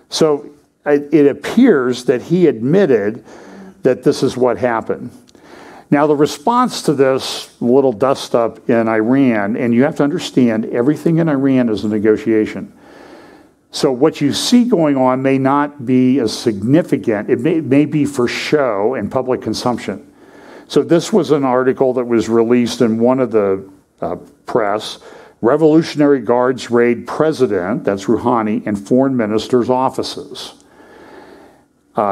So it appears that he admitted that this is what happened. Now, the response to this little dust-up in Iran, and you have to understand, everything in Iran is a negotiation. So what you see going on may not be as significant. It may be for show and public consumption. So this was an article that was released in one of the press. Revolutionary Guards raid president, that's Rouhani, and foreign ministers' offices.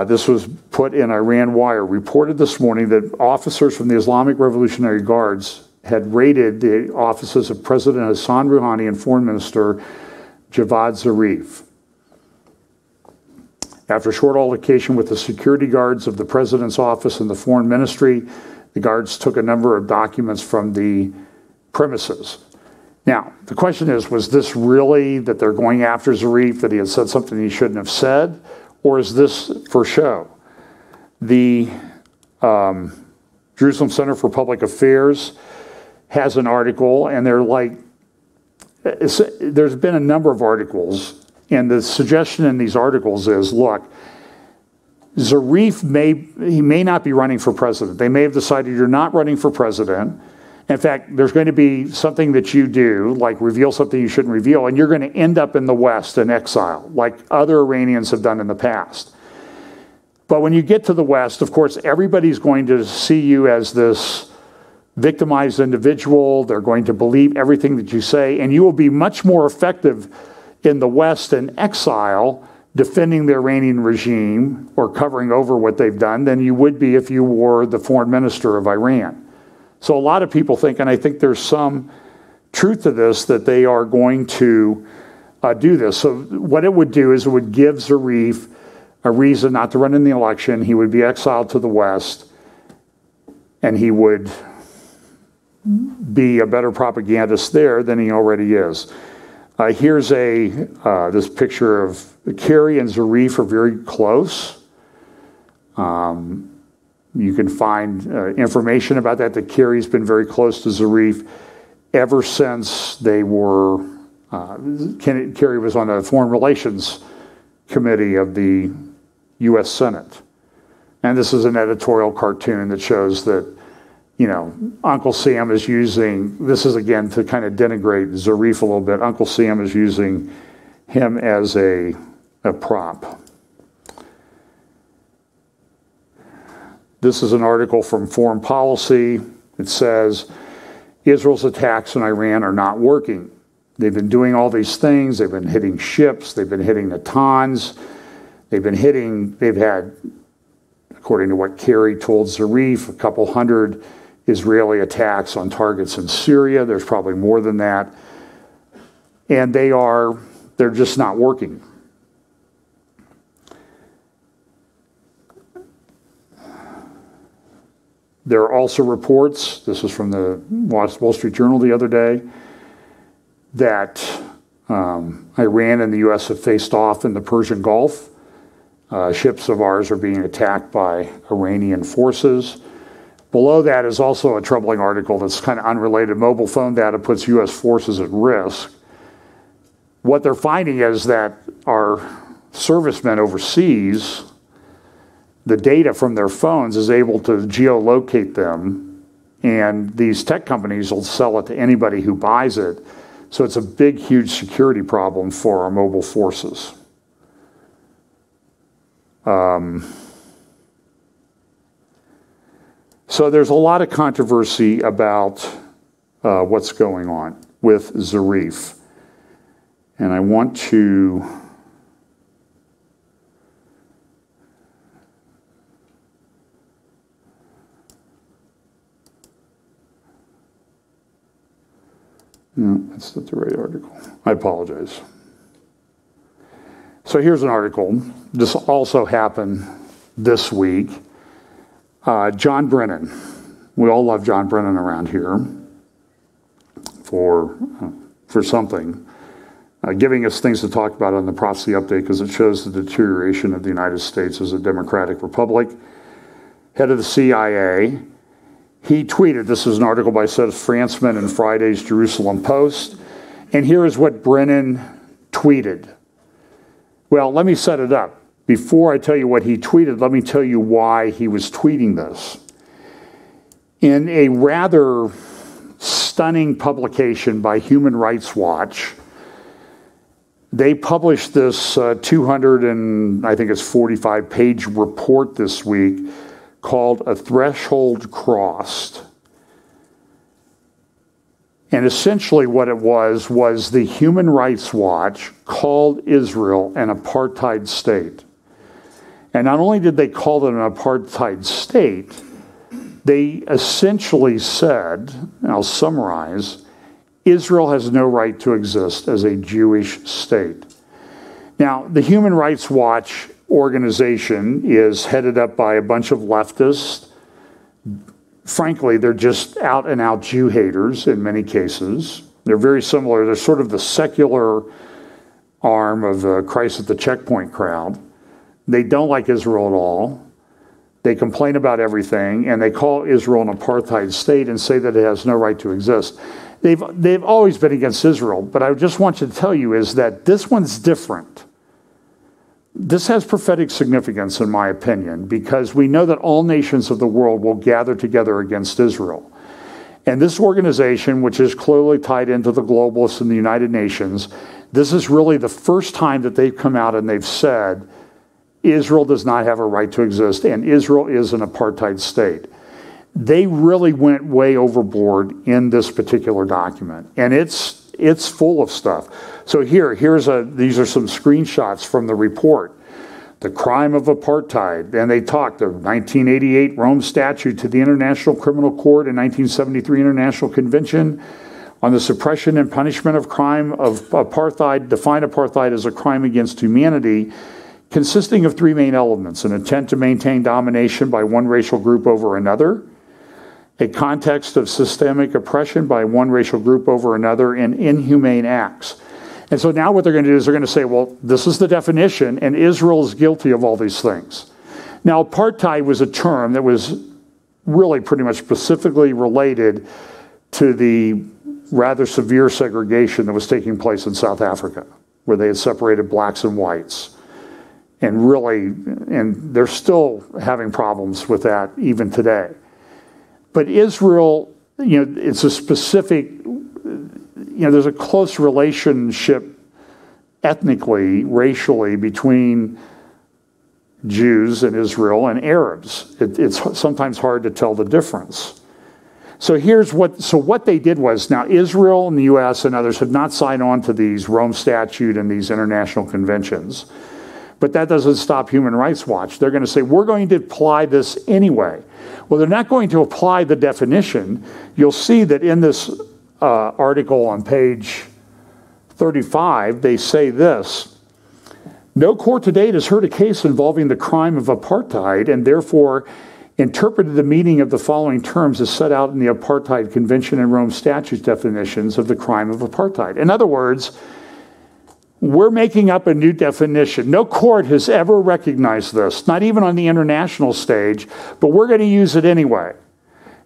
This was put in Iran Wire, reported this morning that officers from the Islamic Revolutionary Guards had raided the offices of President Hassan Rouhani and Foreign Minister Javad Zarif. After a short altercation with the security guards of the President's office and the Foreign Ministry, the guards took a number of documents from the premises. Now, the question is, was this really that they're going after Zarif, that he had said something he shouldn't have said? Or is this for show? The Jerusalem Center for Public Affairs has an article, and there's been a number of articles, and the suggestion in these articles is, look, Zarif may not be running for president. They may have decided you're not running for president. In fact, there's going to be something that you do, like reveal something you shouldn't reveal, and you're going to end up in the West in exile, like other Iranians have done in the past. But when you get to the West, of course, everybody's going to see you as this victimized individual. They're going to believe everything that you say, and you will be much more effective in the West in exile, defending the Iranian regime or covering over what they've done, than you would be if you were the foreign minister of Iran. So a lot of people think, and I think there's some truth to this, that they are going to do this. So what it would do is it would give Zarif a reason not to run in the election. He would be exiled to the West, and he would be a better propagandist there than he already is. Here's this picture of Kerry and Zarif are very close. You can find information about that Kerry's been very close to Zarif ever since they were, Kerry was on a foreign relations committee of the U.S. Senate. And this is an editorial cartoon that shows that, you know, Uncle Sam is using, this is again to kind of denigrate Zarif a little bit, Uncle Sam is using him as a prop. This is an article from Foreign Policy. It says, Israel's attacks in Iran are not working. They've been doing all these things. They've been hitting ships. They've been hitting Natanz. They've had, according to what Kerry told Zarif, a couple hundred Israeli attacks on targets in Syria. There's probably more than that. And they're just not working. There are also reports, this was from the Wall Street Journal the other day, that Iran and the U.S. have faced off in the Persian Gulf. Ships of ours are being attacked by Iranian forces. Below that is also a troubling article that's kind of unrelated. Mobile phone data puts U.S. forces at risk. What they're finding is that our servicemen overseas, the data from their phones is able to geolocate them, and these tech companies will sell it to anybody who buys it. So it's a big, huge security problem for our mobile forces. So there's a lot of controversy about what's going on with Zarif. And I want to no, that's not the right article. I apologize. So here's an article. This also happened this week. John Brennan. We all love John Brennan around here for something. Giving us things to talk about on the prophecy update because it shows the deterioration of the United States as a democratic republic. Head of the CIA. He tweeted, this is an article by Seth Frantzman in Friday's Jerusalem Post. And here is what Brennan tweeted. Well, let me set it up. Before I tell you what he tweeted, let me tell you why he was tweeting this. In a rather stunning publication by Human Rights Watch, they published this 245-page report this week called A Threshold Crossed. And essentially what it was the Human Rights Watch called Israel an apartheid state. And not only did they call it an apartheid state, they essentially said, and I'll summarize, Israel has no right to exist as a Jewish state. Now, the Human Rights Watch organization is headed up by a bunch of leftists. Frankly, they're just out-and-out Jew haters in many cases. They're very similar. They're sort of the secular arm of the Christ at the Checkpoint crowd. They don't like Israel at all. They complain about everything, and they call Israel an apartheid state and say that it has no right to exist. They've always been against Israel, but I just want you to tell you is that this one's different. This has prophetic significance, in my opinion, because we know that all nations of the world will gather together against Israel. And this organization, which is clearly tied into the globalists and the United Nations, this is really the first time that they've come out and they've said, Israel does not have a right to exist, and Israel is an apartheid state. They really went way overboard in this particular document, and it's full of stuff. So these are some screenshots from the report. The crime of apartheid, and they talked the 1988 Rome Statute to the International Criminal Court and 1973 International Convention on the Suppression and Punishment of Crime of Apartheid, define apartheid as a crime against humanity, consisting of three main elements: an intent to maintain domination by one racial group over another, a context of systemic oppression by one racial group over another, and inhumane acts. And so now what they're going to do is they're going to say, well, this is the definition, and Israel is guilty of all these things. Now, apartheid was a term that was really pretty much specifically related to the rather severe segregation that was taking place in South Africa, where they had separated blacks and whites. And they're still having problems with that even today. But Israel, it's a specific, there's a close relationship ethnically, racially, between Jews in Israel and Arabs. It's sometimes hard to tell the difference. So what they did was, now Israel and the U.S. and others have not signed on to these Rome Statute and these international conventions. But that doesn't stop Human Rights Watch. They're going to say, we're going to apply this anyway. Well, they're not going to apply the definition. You'll see that in this article on page 35, they say this: no court to date has heard a case involving the crime of apartheid and therefore interpreted the meaning of the following terms as set out in the Apartheid Convention and Rome Statute definitions of the crime of apartheid. In other words, we're making up a new definition. No court has ever recognized this, not even on the international stage, but we're going to use it anyway.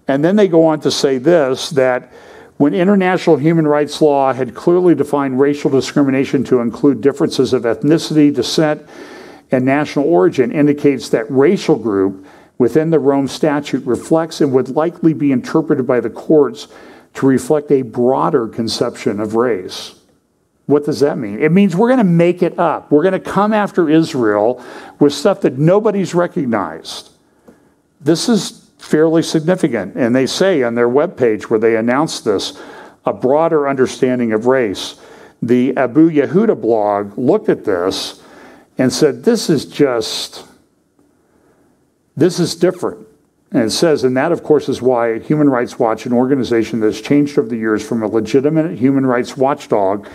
And then they go on to say this, that when international human rights law had clearly defined racial discrimination to include differences of ethnicity, descent, and national origin, indicates that racial group within the Rome Statute reflects and would likely be interpreted by the courts to reflect a broader conception of race. What does that mean? It means we're going to make it up. We're going to come after Israel with stuff that nobody's recognized. This is fairly significant. And they say on their webpage where they announce this, a broader understanding of race. The Abu Yehuda blog looked at this and said, this is different. And it says, and that, of course, is why Human Rights Watch, an organization that has changed over the years from a legitimate human rights watchdog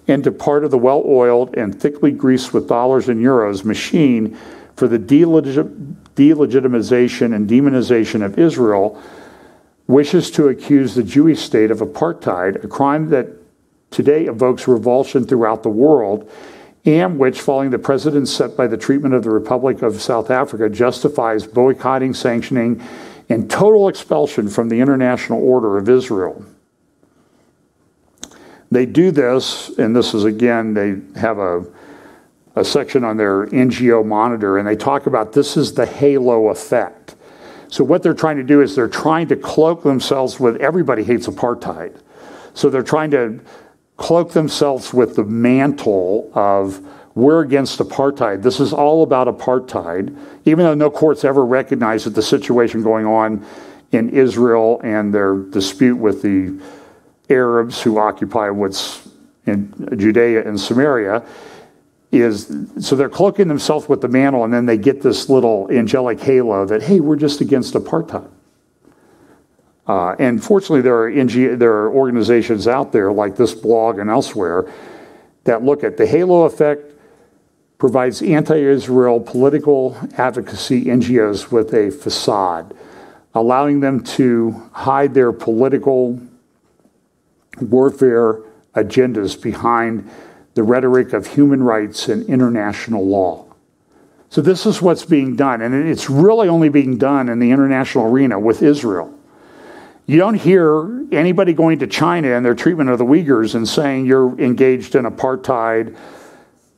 into part of the well-oiled and thickly greased with dollars and euros machine for the delegitimization and demonization of Israel, wishes to accuse the Jewish state of apartheid, a crime that today evokes revulsion throughout the world, and which, following the precedent set by the treatment of the Republic of South Africa, justifies boycotting, sanctioning, and total expulsion from the international order of Israel. They do this, and this is, again, they have a section on their NGO monitor, and they talk about this is the halo effect. So what they're trying to do is they're trying to cloak themselves with, everybody hates apartheid. So they're trying to cloak themselves with the mantle of, we're against apartheid. This is all about apartheid, even though no court's ever recognized that the situation going on in Israel and their dispute with the Arabs who occupy what's in Judea and Samaria is, so they're cloaking themselves with the mantle, and then they get this little angelic halo that, hey, we're just against apartheid. And fortunately, there are organizations out there like this blog and elsewhere that look at the halo effect, provides anti-Israel political advocacy NGOs with a facade, allowing them to hide their political warfare agendas behind the rhetoric of human rights and international law. So this is what's being done, and it's really only being done in the international arena with Israel. You don't hear anybody going to China and their treatment of the Uyghurs and saying you're engaged in apartheid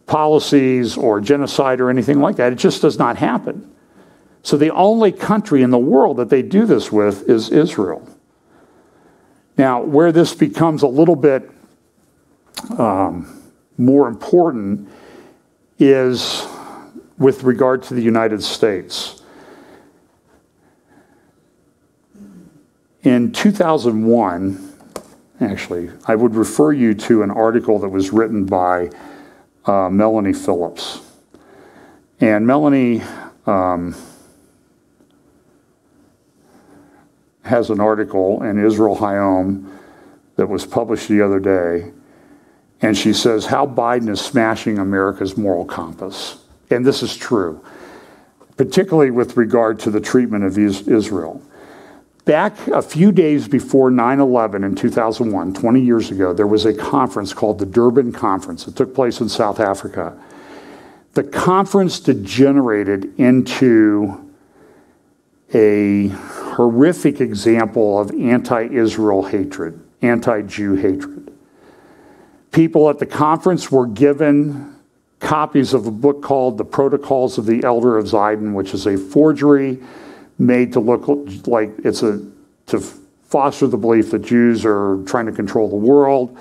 policies or genocide or anything like that. It just does not happen. So the only country in the world that they do this with is Israel. Now, where this becomes a little bit more important is with regard to the United States. In 2001, actually, I would refer you to an article that was written by Melanie Phillips. And Melanie has an article in Israel Hayom that was published the other day, and she says how Biden is smashing America's moral compass. And this is true, particularly with regard to the treatment of Israel. Back a few days before 9/11 in 2001, 20 years ago, there was a conference called the Durban Conference. It took place in South Africa. The conference degenerated into a horrific example of anti-Israel hatred, anti-Jew hatred. People at the conference were given copies of a book called The Protocols of the Elder of Zidon, which is a forgery made to look like it's to foster the belief that Jews are trying to control the world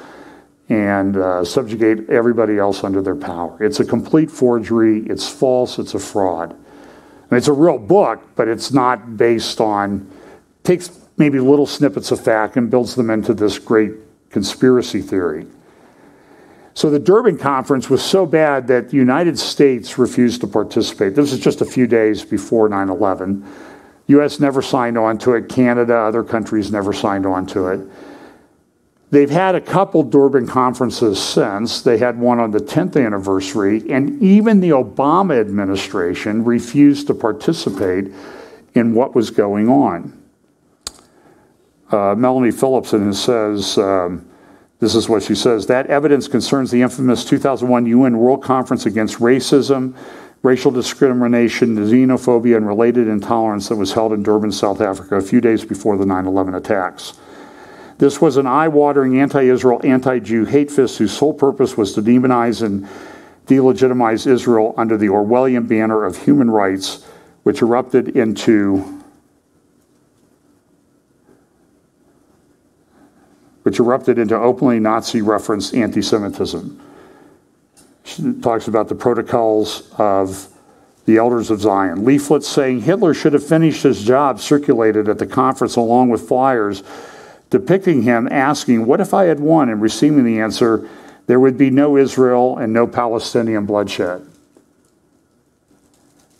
and subjugate everybody else under their power. It's a complete forgery. It's false. It's a fraud. I mean, it's a real book, but it's not based on, takes maybe little snippets of fact and builds them into this great conspiracy theory. So the Durban Conference was so bad that the United States refused to participate. This was just a few days before 9/11. U.S. never signed on to it. Canada, other countries never signed on to it. They've had a couple Durban conferences since. They had one on the 10th anniversary, and even the Obama administration refused to participate in what was going on. Melanie Phillips says, this is what she says, that evidence concerns the infamous 2001 UN World Conference Against Racism, Racial Discrimination, Xenophobia, and Related Intolerance that was held in Durban, South Africa a few days before the 9/11 attacks. This was an eye-watering anti-Israel, anti-Jew hate fest whose sole purpose was to demonize and delegitimize Israel under the Orwellian banner of human rights, which erupted into openly Nazi-referenced anti-Semitism. She talks about the protocols of the Elders of Zion. Leaflets saying Hitler should have finished his job circulated at the conference along with flyers depicting him asking, what if I had won? And receiving the answer, there would be no Israel and no Palestinian bloodshed.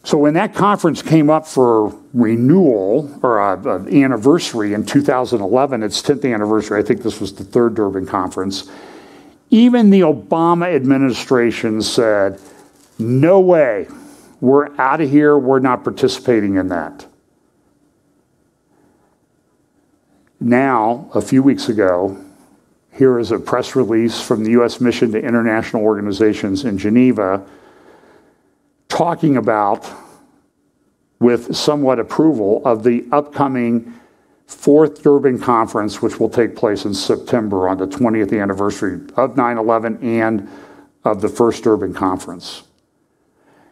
So when that conference came up for renewal, or anniversary in 2011, its 10th anniversary, I think this was the third Durban conference, even the Obama administration said, no way, we're out of here, we're not participating in that. Now, a few weeks ago, here is a press release from the U.S. Mission to International Organizations in Geneva talking about, with somewhat approval, of the upcoming fourth Durban Conference, which will take place in September on the 20th anniversary of 9/11 and of the first Durban Conference.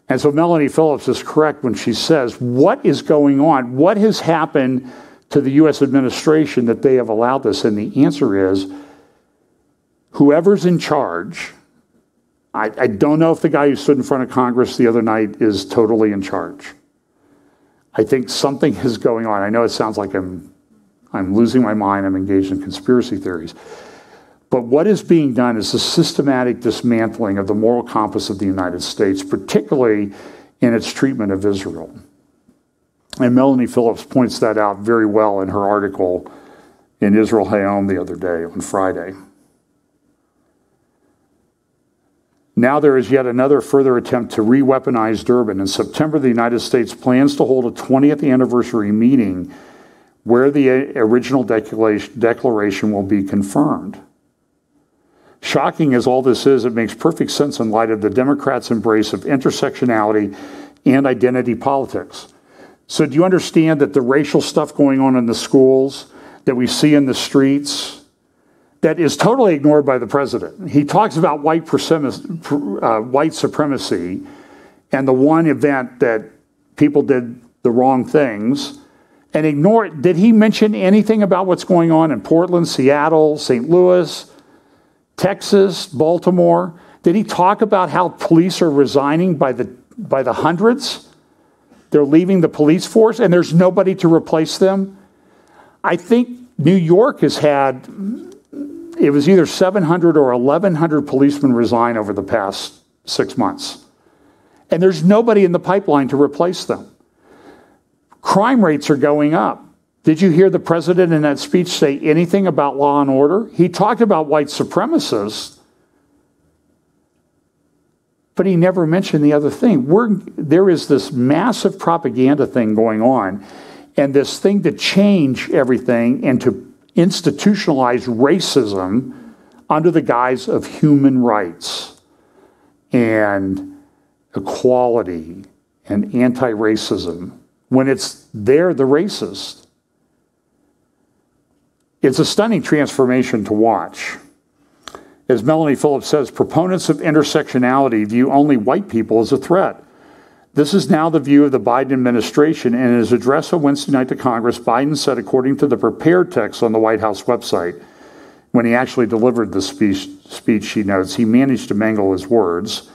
And so Melanie Phillips is correct when she says, what is going on? What has happened to the U.S. administration that they have allowed this? And the answer is, whoever's in charge, I don't know if the guy who stood in front of Congress the other night is totally in charge. I think something is going on. I know it sounds like I'm losing my mind, I'm engaged in conspiracy theories. But what is being done is a systematic dismantling of the moral compass of the United States, particularly in its treatment of Israel. And Melanie Phillips points that out very well in her article in Israel Hayom the other day, on Friday. Now there is yet another further attempt to re-weaponize Durban. In September, the United States plans to hold a 20th anniversary meeting where the original declaration will be confirmed. Shocking as all this is, it makes perfect sense in light of the Democrats' embrace of intersectionality and identity politics. So do you understand that the racial stuff going on in the schools, that we see in the streets, that is totally ignored by the president? He talks about white supremacy and the one event that people did the wrong things and ignore it. Did he mention anything about what's going on in Portland, Seattle, St. Louis, Texas, Baltimore? Did he talk about how police are resigning by the hundreds? They're leaving the police force and there's nobody to replace them. I think New York has had, it was either 700 or 1,100 policemen resign over the past 6 months. And there's nobody in the pipeline to replace them. Crime rates are going up. Did you hear the president in that speech say anything about law and order? He talked about white supremacists, but he never mentioned the other thing. There is this massive propaganda thing going on, and this thing to change everything and to institutionalize racism under the guise of human rights and equality and anti-racism, when they're the racist. It's a stunning transformation to watch. As Melanie Phillips says, proponents of intersectionality view only white people as a threat. This is now the view of the Biden administration. And in his address on Wednesday night to Congress, Biden said, according to the prepared text on the White House website, when he actually delivered the speech, he notes, he managed to mangle his words.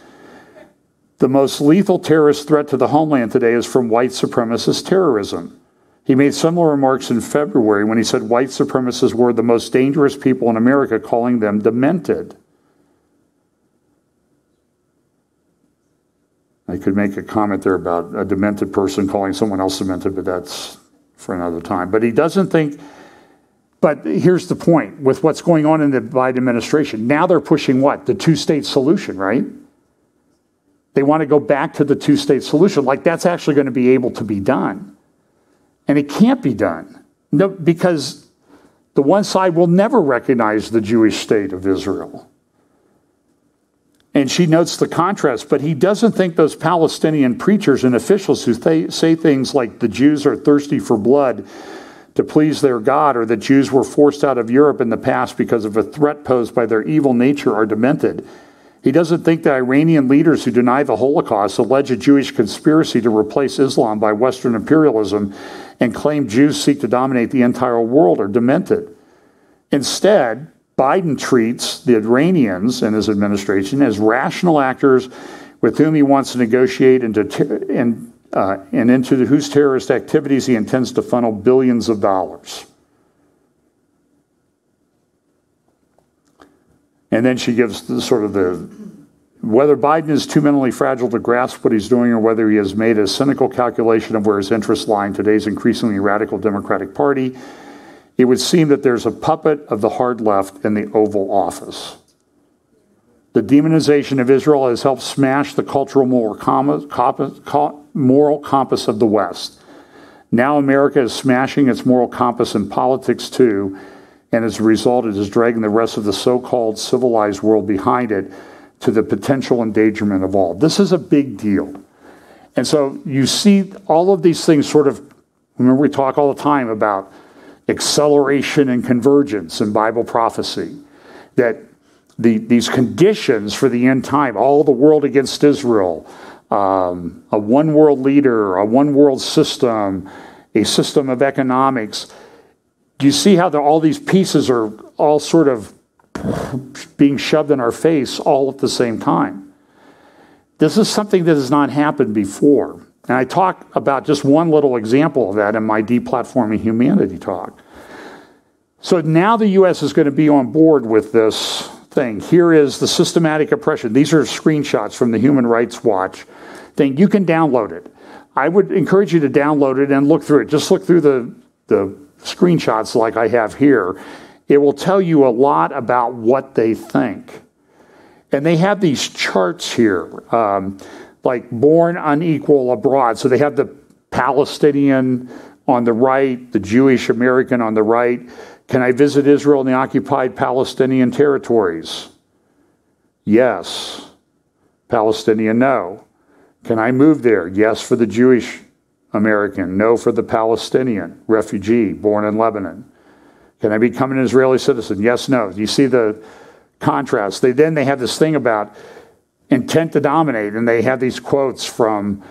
The most lethal terrorist threat to the homeland today is from white supremacist terrorism. He made similar remarks in February when he said white supremacists were the most dangerous people in America, calling them demented. I could make a comment there about a demented person calling someone else demented, but that's for another time. But he doesn't think, but here's the point with what's going on in the Biden administration. Now they're pushing what? The two-state solution, right? They want to go back to the two-state solution, like that's actually going to be able to be done. And it can't be done. No, because the one side will never recognize the Jewish state of Israel. And she notes the contrast, but he doesn't think those Palestinian preachers and officials who say things like the Jews are thirsty for blood to please their God, or that Jews were forced out of Europe in the past because of a threat posed by their evil nature, are demented. He doesn't think that Iranian leaders who deny the Holocaust, allege a Jewish conspiracy to replace Islam by Western imperialism, and claim Jews seek to dominate the entire world are demented. Instead, Biden treats the Iranians and his administration as rational actors with whom he wants to negotiate and into whose terrorist activities he intends to funnel billions of dollars. And then she gives whether Biden is too mentally fragile to grasp what he's doing, or whether he has made a cynical calculation of where his interests lie in today's increasingly radical Democratic Party, it would seem that there's a puppet of the hard left in the Oval Office. The demonization of Israel has helped smash the cultural moral compass of the West. Now America is smashing its moral compass in politics too, and as a result, it is dragging the rest of the so-called civilized world behind it to the potential endangerment of all. This is a big deal. And so you see all of these things remember we talk all the time about acceleration and convergence in Bible prophecy, that these conditions for the end time, all the world against Israel, a one world leader, a one world system, a system of economics. Do you see how all these pieces are all sort of being shoved in our face all at the same time? This is something that has not happened before. And I talk about just one little example of that in my Deplatforming Humanity talk. So now the U.S. is going to be on board with this thing. Here is the systematic oppression. These are screenshots from the Human Rights Watch thing. You can download it. I would encourage you to download it and look through it. Just look through the screenshots like I have here. It will tell you a lot about what they think. And they have these charts here, like born unequal abroad. So they have the Palestinian on the right, the Jewish American on the right. Can I visit Israel and the occupied Palestinian territories? Yes. Palestinian, no. Can I move there? Yes for the Jewish American, no for the Palestinian refugee born in Lebanon. Can I become an Israeli citizen? Yes, no. Do you see the contrast? They have this thing about intent to dominate, and they have these quotes from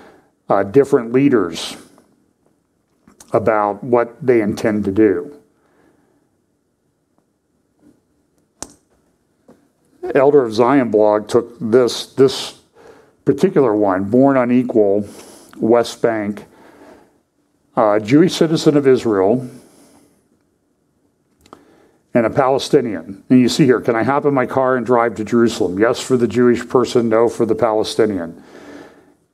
different leaders about what they intend to do. Elder of Zion blog took this particular one, born unequal, West Bank, Jewish citizen of Israel, and a Palestinian. And you see here, can I hop in my car and drive to Jerusalem? Yes for the Jewish person, no for the Palestinian.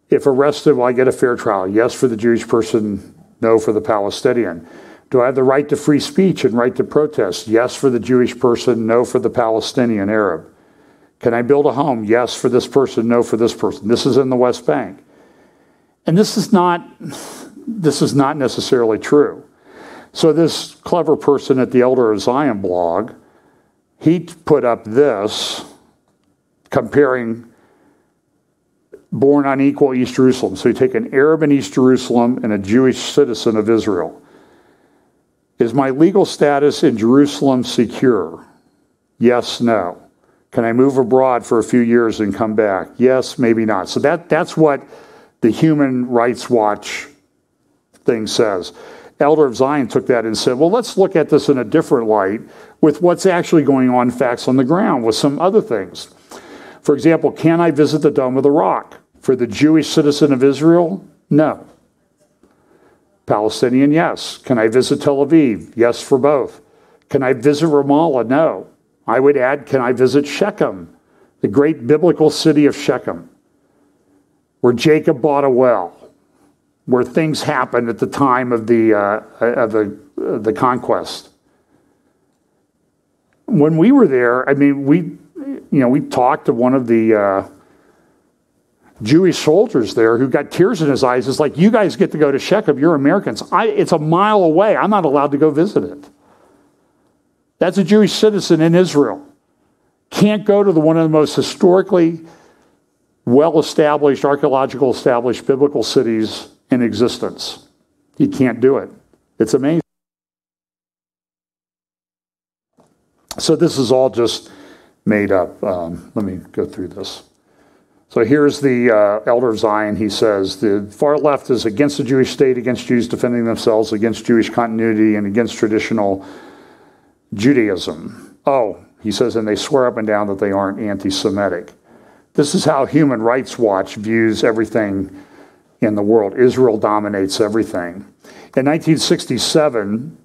If arrested, will I get a fair trial? Yes for the Jewish person, no for the Palestinian. Do I have the right to free speech and right to protest? Yes for the Jewish person, no for the Palestinian Arab. Can I build a home? Yes for this person, no for this person. This is in the West Bank. And this is not necessarily true. So this clever person at the Elder of Zion blog, he put up this, comparing born unequal East Jerusalem. So you take an Arab in East Jerusalem and a Jewish citizen of Israel. Is my legal status in Jerusalem secure? Yes, no. Can I move abroad for a few years and come back? Yes, maybe not. So that's what the Human Rights Watch thing says. Elder of Zion took that and said, well, let's look at this in a different light with what's actually going on, facts on the ground, with some other things. For example, can I visit the Dome of the Rock? For the Jewish citizen of Israel? No. Palestinian, yes. Can I visit Tel Aviv? Yes for both. Can I visit Ramallah? No. I would add, can I visit Shechem, the great biblical city of Shechem, where Jacob bought a well, where things happened at the time of the conquest. When we were there, I mean, we talked to one of the Jewish soldiers there who got tears in his eyes. It's like, you guys get to go to Shechem, you're Americans. It's a mile away. I'm not allowed to go visit it. That's a Jewish citizen in Israel. Can't go to one of the most historically well-established, archaeological established biblical cities in existence. He can't do it. It's amazing. So this is all just made up. Let me go through this. So here's the Elder of Zion. He says, the far left is against the Jewish state, against Jews defending themselves, against Jewish continuity, and against traditional Judaism. Oh, he says, and they swear up and down that they aren't anti-Semitic. This is how Human Rights Watch views everything in the world. Israel dominates everything. In 1967,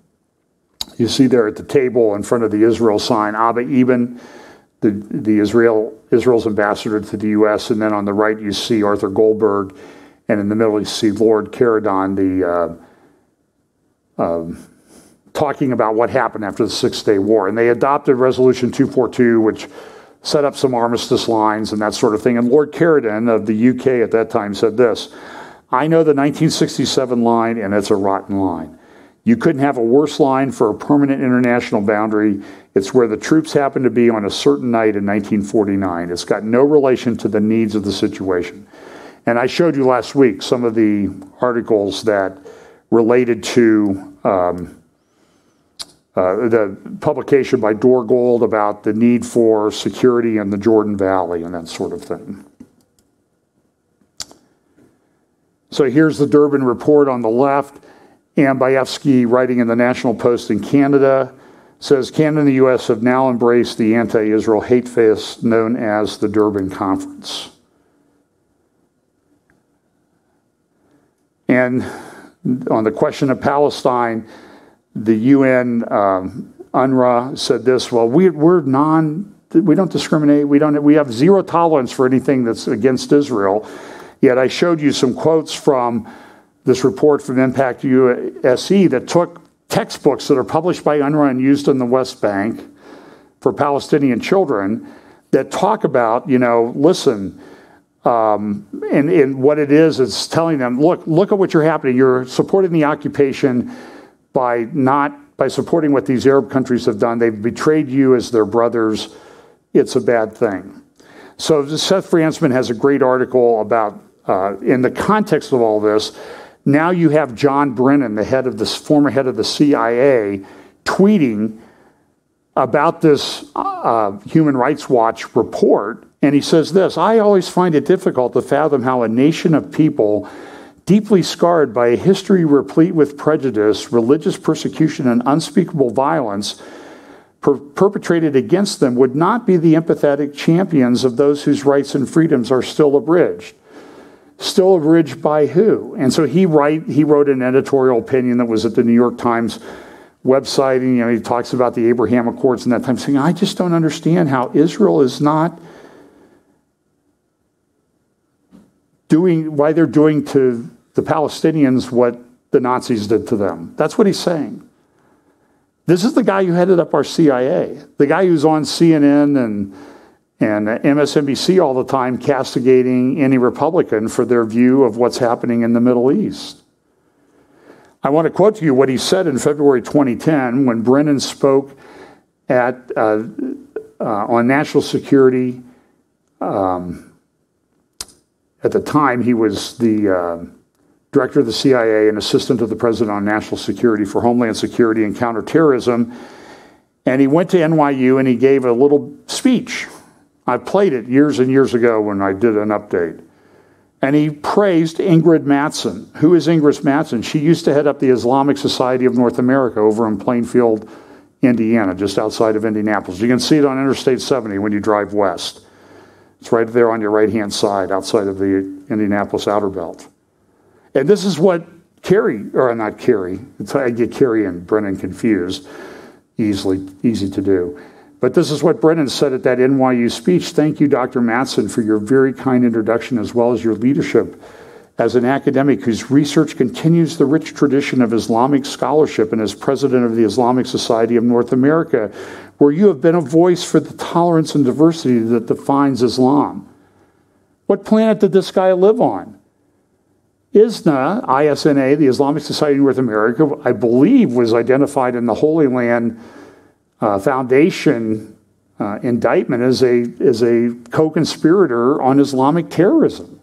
you see there at the table in front of the Israel sign, Abba Eban, Israel's ambassador to the U.S., and then on the right you see Arthur Goldberg, and in the middle you see Lord Caradon, talking about what happened after the Six-Day War. And they adopted Resolution 242, which set up some armistice lines and that sort of thing. And Lord Caradon of the UK at that time said this, I know the 1967 line, and it's a rotten line. You couldn't have a worse line for a permanent international boundary. It's where the troops happened to be on a certain night in 1949. It's got no relation to the needs of the situation. And I showed you last week some of the articles that related to the publication by Dorgold about the need for security in the Jordan Valley and that sort of thing. So here's the Durban Report on the left. Ambayevsky, writing in the National Post in Canada, says Canada and the U.S. have now embraced the anti-Israel hate fest known as the Durban Conference. And on the question of Palestine, the UN, UNRWA said this, well, we don't discriminate, we have zero tolerance for anything that's against Israel. Yet I showed you some quotes from this report from Impact USE that took textbooks that are published by UNRWA and used in the West Bank for Palestinian children that talk about, listen, and what it is, it's telling them, look at what you're happening. You're supporting the occupation by supporting what these Arab countries have done. They've betrayed you as their brothers. It's a bad thing. So Seth Fransman has a great article about, in the context of all this, now you have John Brennan, former head of the CIA, tweeting about this Human Rights Watch report. And he says this, I always find it difficult to fathom how a nation of people deeply scarred by a history replete with prejudice, religious persecution, and unspeakable violence perpetrated against them would not be the empathetic champions of those whose rights and freedoms are still abridged. Still abridged by who? And so he wrote an editorial opinion that was at the New York Times website, and he talks about the Abraham Accords and that time, saying, I just don't understand how Israel is not why they're doing to the Palestinians what the Nazis did to them. That's what he's saying. This is the guy who headed up our CIA, the guy who's on CNN and MSNBC all the time castigating any Republican for their view of what's happening in the Middle East. I want to quote to you what he said in February 2010 when Brennan spoke on national security. At the time, he was the director of the CIA and assistant to the president on national security for Homeland Security and counterterrorism. And he went to NYU and he gave a little speech. I played it years and years ago when I did an update. And he praised Ingrid Mattson. Who is Ingrid Mattson? She used to head up the Islamic Society of North America over in Plainfield, Indiana, just outside of Indianapolis. You can see it on Interstate 70 when you drive west. It's right there on your right-hand side outside of the Indianapolis Outer Belt. And this is what Kerry, or not Kerry, I get Kerry and Brennan confused, easy to do. But this is what Brennan said at that NYU speech. Thank you, Dr. Mattson, for your very kind introduction as well as your leadership as an academic whose research continues the rich tradition of Islamic scholarship and as president of the Islamic Society of North America, where you have been a voice for the tolerance and diversity that defines Islam. What planet did this guy live on? ISNA, I-S-N-A, the Islamic Society of North America, I believe was identified in the Holy Land Foundation indictment as a co-conspirator on Islamic terrorism.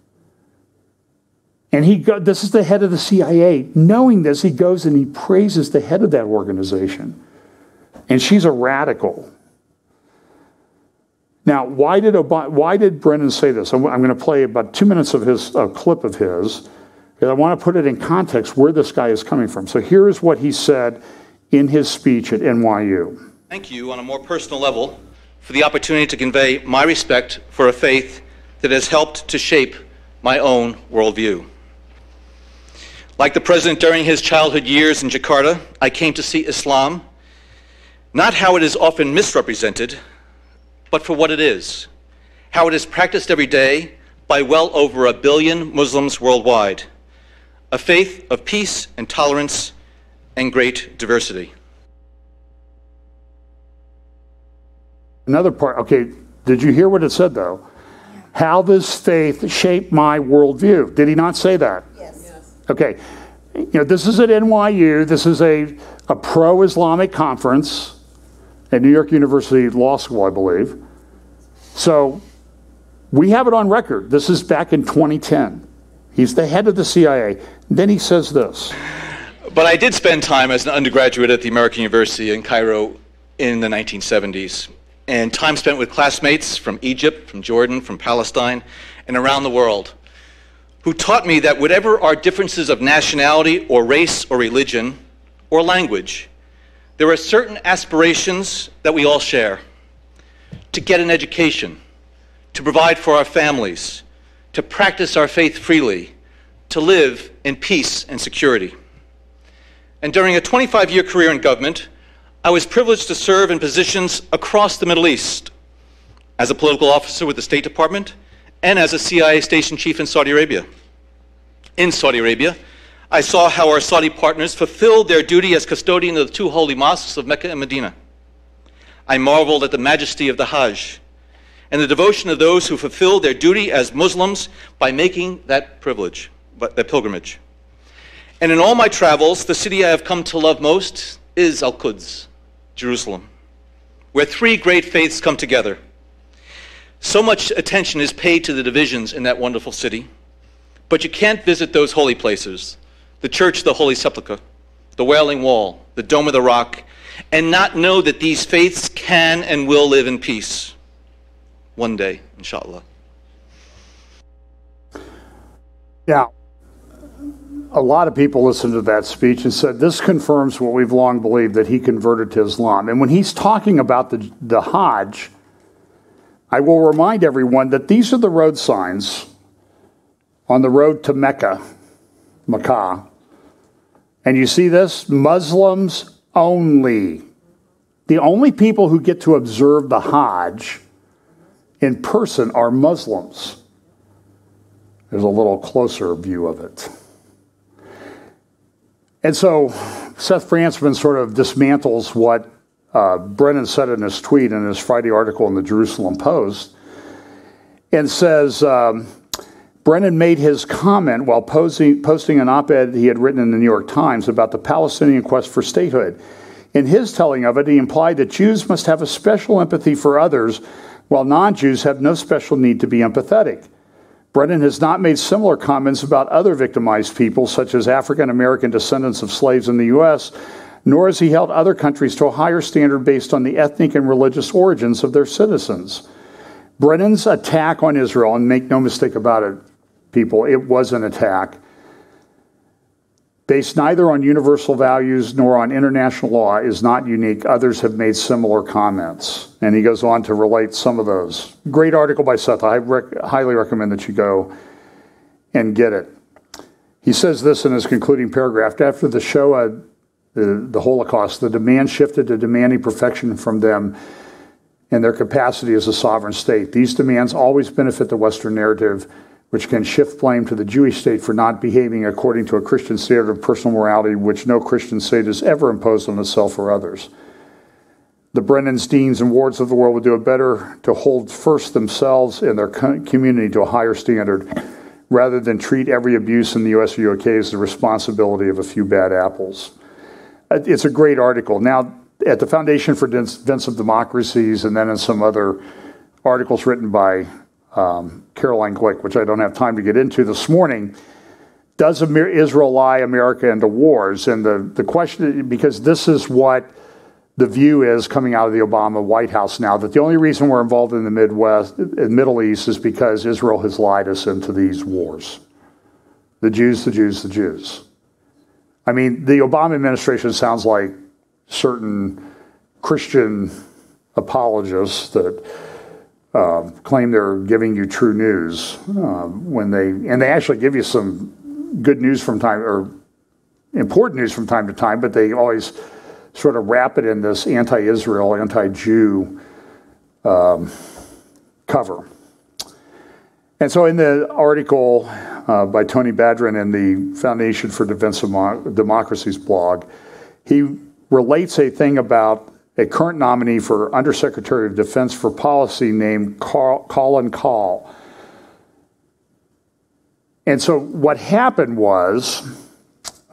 And this is the head of the CIA. Knowing this, he goes and he praises the head of that organization. And she's a radical. Now, why did Brennan say this? I'm going to play about 2 minutes of a clip of his, because I want to put it in context where this guy is coming from. So here is what he said in his speech at NYU. Thank you on a more personal level for the opportunity to convey my respect for a faith that has helped to shape my own worldview. Like the president during his childhood years in Jakarta, I came to see Islam not how it is often misrepresented, but for what it is, how it is practiced every day by well over 1 billion Muslims worldwide, a faith of peace and tolerance and great diversity. Another part, okay, did you hear what it said though? How this faith shaped my worldview. Did he not say that? Yes. Okay, this is at NYU. This is a pro-Islamic conference at New York University Law School, I believe. So we have it on record. This is back in 2010. He's the head of the CIA. Then he says this. But I did spend time as an undergraduate at the American University in Cairo in the 1970s. And time spent with classmates from Egypt, from Jordan, from Palestine, and around the world, who taught me that whatever our differences of nationality or race or religion or language, there are certain aspirations that we all share: to get an education, to provide for our families, to practice our faith freely, to live in peace and security. And during a 25-year career in government, I was privileged to serve in positions across the Middle East, as a political officer with the State Department and as a CIA station chief in Saudi Arabia. In Saudi Arabia, I saw how our Saudi partners fulfilled their duty as custodian of the two holy mosques of Mecca and Medina. I marveled at the majesty of the Hajj and the devotion of those who fulfilled their duty as Muslims by making that pilgrimage. And in all my travels, the city I have come to love most is Al-Quds, Jerusalem, where three great faiths come together. So much attention is paid to the divisions in that wonderful city, but you can't visit those holy places, the Church of the Holy Sepulchre, the Wailing Wall, the Dome of the Rock, and not know that these faiths can and will live in peace. One day, inshallah. Now, a lot of people listened to that speech and said, this confirms what we've long believed, that he converted to Islam. And when he's talking about the Hajj, I will remind everyone that these are the road signs on the road to Mecca. And you see this? Muslims only. The only people who get to observe the Hajj in person are Muslims. There's a little closer view of it. And so Seth Frantzman sort of dismantles what Brennan said in his tweet in his Friday article in the Jerusalem Post, and says Brennan made his comment while posting an op-ed he had written in the New York Times about the Palestinian quest for statehood. In his telling of it, he implied that Jews must have a special empathy for others, while non-Jews have no special need to be empathetic. Brennan has not made similar comments about other victimized people, such as African-American descendants of slaves in the U.S., nor has he held other countries to a higher standard based on the ethnic and religious origins of their citizens. Brennan's attack on Israel, and make no mistake about it, people, it was an attack, based neither on universal values nor on international law, is not unique. Others have made similar comments. And he goes on to relate some of those. Great article by Seth. I highly recommend that you go and get it. He says this in his concluding paragraph: after the Shoah, the Holocaust, the demand shifted to demanding perfection from them and their capacity as a sovereign state. These demands always benefit the Western narrative, which can shift blame to the Jewish state for not behaving according to a Christian standard of personal morality, which no Christian state has ever imposed on itself or others. The Brennans, Deans, and Wards of the world would do it better to hold first themselves and their community to a higher standard, rather than treat every abuse in the U.S. or UK as the responsibility of a few bad apples. It's a great article. Now, at the Foundation for Defense of Democracies, and then in some other articles written by Caroline Glick, which I don't have time to get into this morning, does Israel lie America into wars? And the question, because this is what the view is coming out of the Obama White House now, that the only reason we're involved in the Middle East is because Israel has lied us into these wars. The Jews, the Jews, the Jews. I mean, the Obama administration sounds like certain Christian apologists that claim they're giving you true news when they actually give you some good news from time, or important news from time to time, but they always sort of wrap it in this anti-Israel, anti-Jew cover. And so in the article by Tony Badrin in the Foundation for Defense of Democracy's blog, he relates a thing about a current nominee for Undersecretary of Defense for Policy named Colin Kahl. And so what happened was,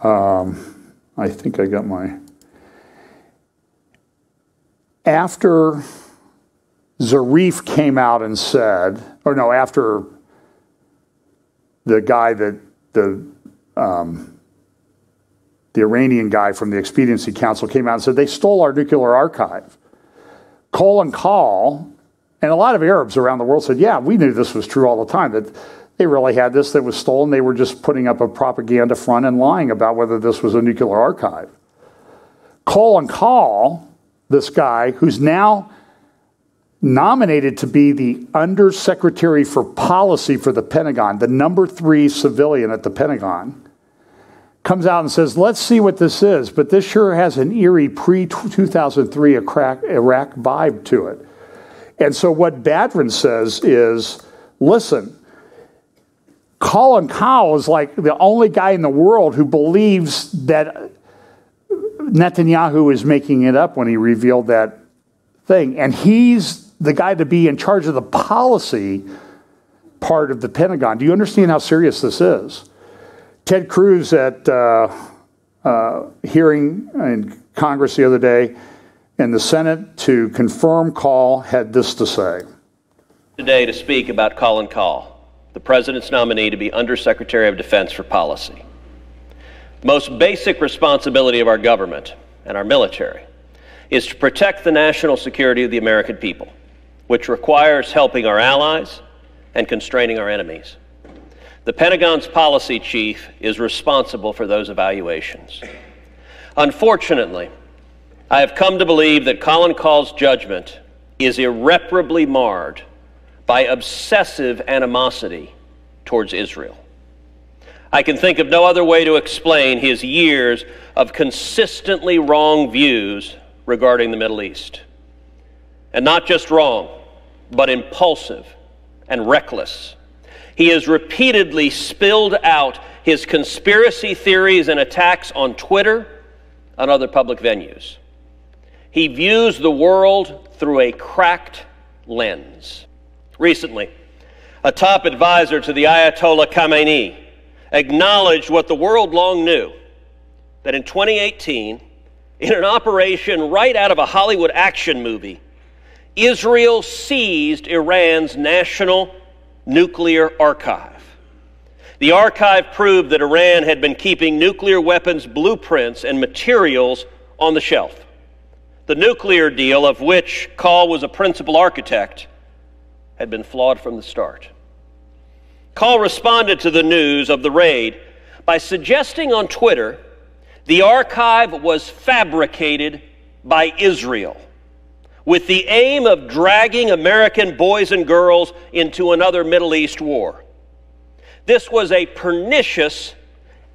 I think I got my... After Zarif came out and said, or no, after the guy that, the Iranian guy from the Expediency Council came out and said, they stole our nuclear archive. Colin Kahl and a lot of Arabs around the world said, yeah, we knew this was true all the time, that they really had this that was stolen. They were just putting up a propaganda front and lying about whether this was a nuclear archive. Colin Kahl, this guy, who's now nominated to be the Undersecretary for Policy for the Pentagon, the #3 civilian at the Pentagon, comes out and says, let's see what this is. But this sure has an eerie pre-2003 Iraq vibe to it. And so what Badrin says is, listen, Colin Kahl is like the only guy in the world who believes that Netanyahu is making it up when he revealed that thing. And he's the guy to be in charge of the policy part of the Pentagon. Do you understand how serious this is? Ted Cruz at hearing in Congress the other day in the Senate to confirm Kahl had this to say. Today to speak about Colin Kahl, the President's nominee to be Undersecretary of Defense for Policy. The most basic responsibility of our government and our military is to protect the national security of the American people, which requires helping our allies and constraining our enemies. The Pentagon's policy chief is responsible for those evaluations. Unfortunately, I have come to believe that Colin Kahl's judgment is irreparably marred by obsessive animosity towards Israel. I can think of no other way to explain his years of consistently wrong views regarding the Middle East. And not just wrong, but impulsive and reckless. He has repeatedly spilled out his conspiracy theories and attacks on Twitter and other public venues. He views the world through a cracked lens. Recently, a top advisor to the Ayatollah Khamenei acknowledged what the world long knew, that in 2018, in an operation right out of a Hollywood action movie, Israel seized Iran's national nuclear archive. The archive proved that Iran had been keeping nuclear weapons blueprints and materials on the shelf. The nuclear deal, of which Kahl was a principal architect, had been flawed from the start. Kahl responded to the news of the raid by suggesting on Twitter the archive was fabricated by Israel, with the aim of dragging American boys and girls into another Middle East war. This was a pernicious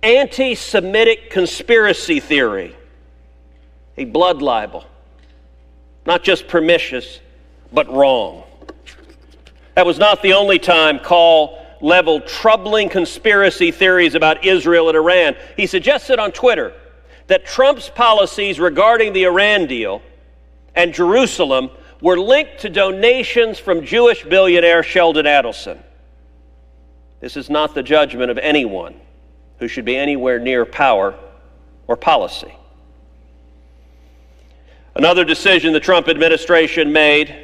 anti-Semitic conspiracy theory, a blood libel, not just pernicious, but wrong. That was not the only time Kahl leveled troubling conspiracy theories about Israel and Iran. He suggested on Twitter that Trump's policies regarding the Iran deal and Jerusalem were linked to donations from Jewish billionaire Sheldon Adelson. This is not the judgment of anyone who should be anywhere near power or policy. Another decision the Trump administration made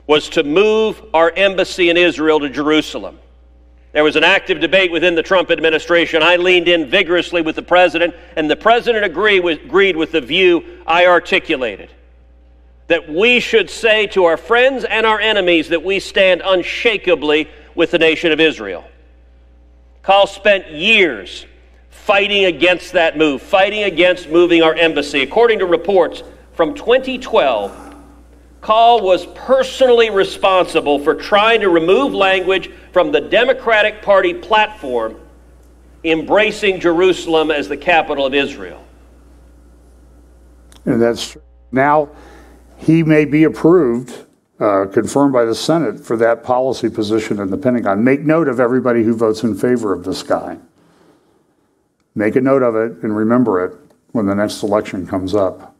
was to move our embassy in Israel to Jerusalem. There was an active debate within the Trump administration. I leaned in vigorously with the president, and the president agreed with the view I articulated, that we should say to our friends and our enemies that we stand unshakably with the nation of Israel. Kahl spent years fighting against that move, fighting against moving our embassy. According to reports from 2012, Kahl was personally responsible for trying to remove language from the Democratic Party platform embracing Jerusalem as the capital of Israel. And that's true. Now, he may be approved, confirmed by the Senate for that policy position in the Pentagon. Make note of everybody who votes in favor of this guy. Make a note of it and remember it when the next election comes up.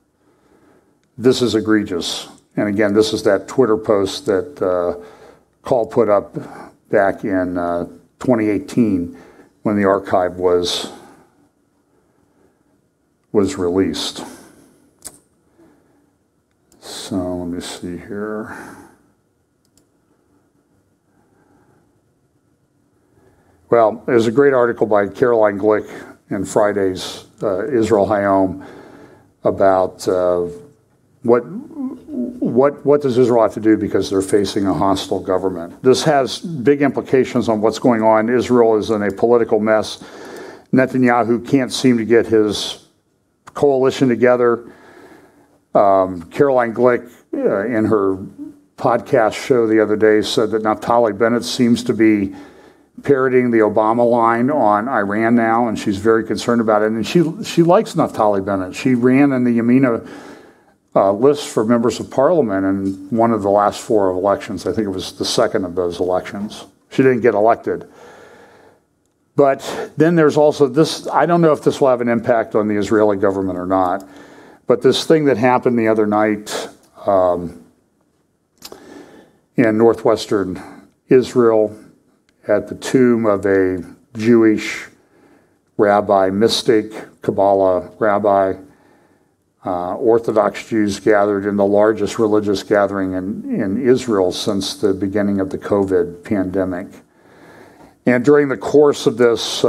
This is egregious. And again, this is that Twitter post that Kahl put up back in 2018 when the archive was released. So let me see here. Well, there's a great article by Caroline Glick in Friday's Israel Hayom about what does Israel have to do because they're facing a hostile government? This has big implications on what's going on. Israel is in a political mess. Netanyahu can't seem to get his coalition together. Caroline Glick, in her podcast show the other day, said that Naftali Bennett seems to be parroting the Obama line on Iran now, and she's very concerned about it. And she likes Naftali Bennett. She ran in the Yamina list for members of parliament in one of the last 4 elections. I think it was the second of those elections. She didn't get elected. But then there's also this, I don't know if this will have an impact on the Israeli government or not, but this thing that happened the other night in northwestern Israel at the tomb of a Jewish rabbi, mystic, Kabbalah rabbi. Orthodox Jews gathered in the largest religious gathering in Israel since the beginning of the COVID pandemic. And during the course of this,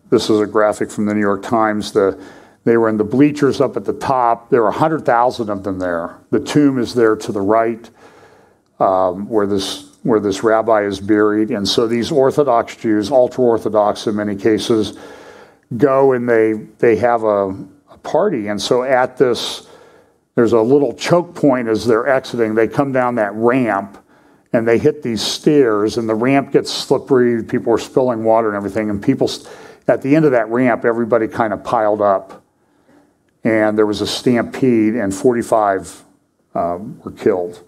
this is a graphic from the New York Times, they were in the bleachers up at the top. There were 100,000 of them there. The tomb is there to the right, where this rabbi is buried. And so these Orthodox Jews, ultra-Orthodox in many cases, go and they have a party. And so at this, there's a little choke point as they're exiting. They come down that ramp and they hit these stairs, and the ramp gets slippery. People are spilling water and everything. And people, at the end of that ramp, everybody kind of piled up. And there was a stampede, and 45 were killed.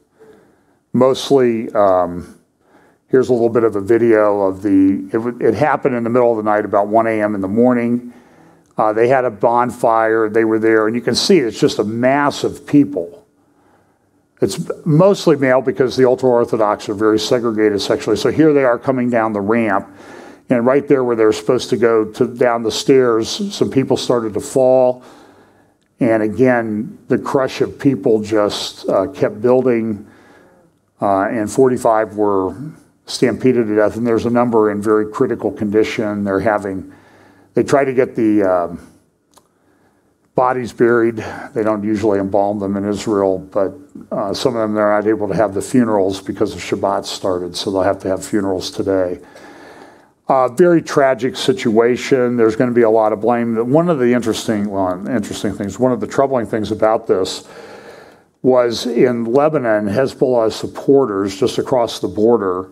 Mostly, here's a little bit of a video of it happened in the middle of the night, about 1 a.m. in the morning. They had a bonfire, they were there, and you can see it's just a mass of people. It's mostly male because the ultra-Orthodox are very segregated sexually. So here they are coming down the ramp, and right there where they're supposed to go down the stairs, some people started to fall. And again, the crush of people just kept building, and 45 were stampeded to death, and there's a number in very critical condition. They try to get the bodies buried. They don't usually embalm them in Israel, but some of them, they're not able to have the funerals because the Shabbat started, so they'll have to have funerals today. Very tragic situation. There's going to be a lot of blame. One of the interesting things, one of the troubling things about this was in Lebanon, Hezbollah supporters just across the border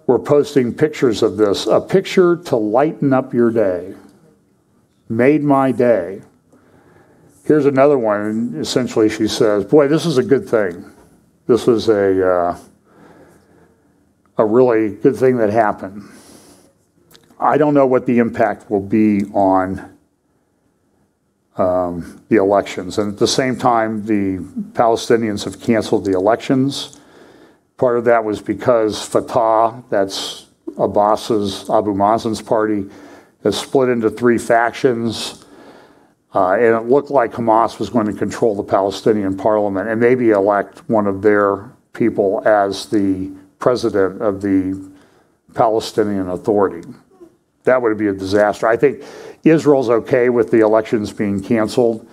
were posting pictures of this, a picture to lighten up your day. Made my day. Here's another one. Essentially, she says, boy, this is a good thing. This was a really good thing that happened. I don't know what the impact will be on the elections. And at the same time, the Palestinians have canceled the elections. Part of that was because Fatah, that's Abu Mazen's party, has split into 3 factions. And it looked like Hamas was going to control the Palestinian parliament and maybe elect one of their people as the president of the Palestinian Authority. That would be a disaster. I think Israel's okay with the elections being canceled.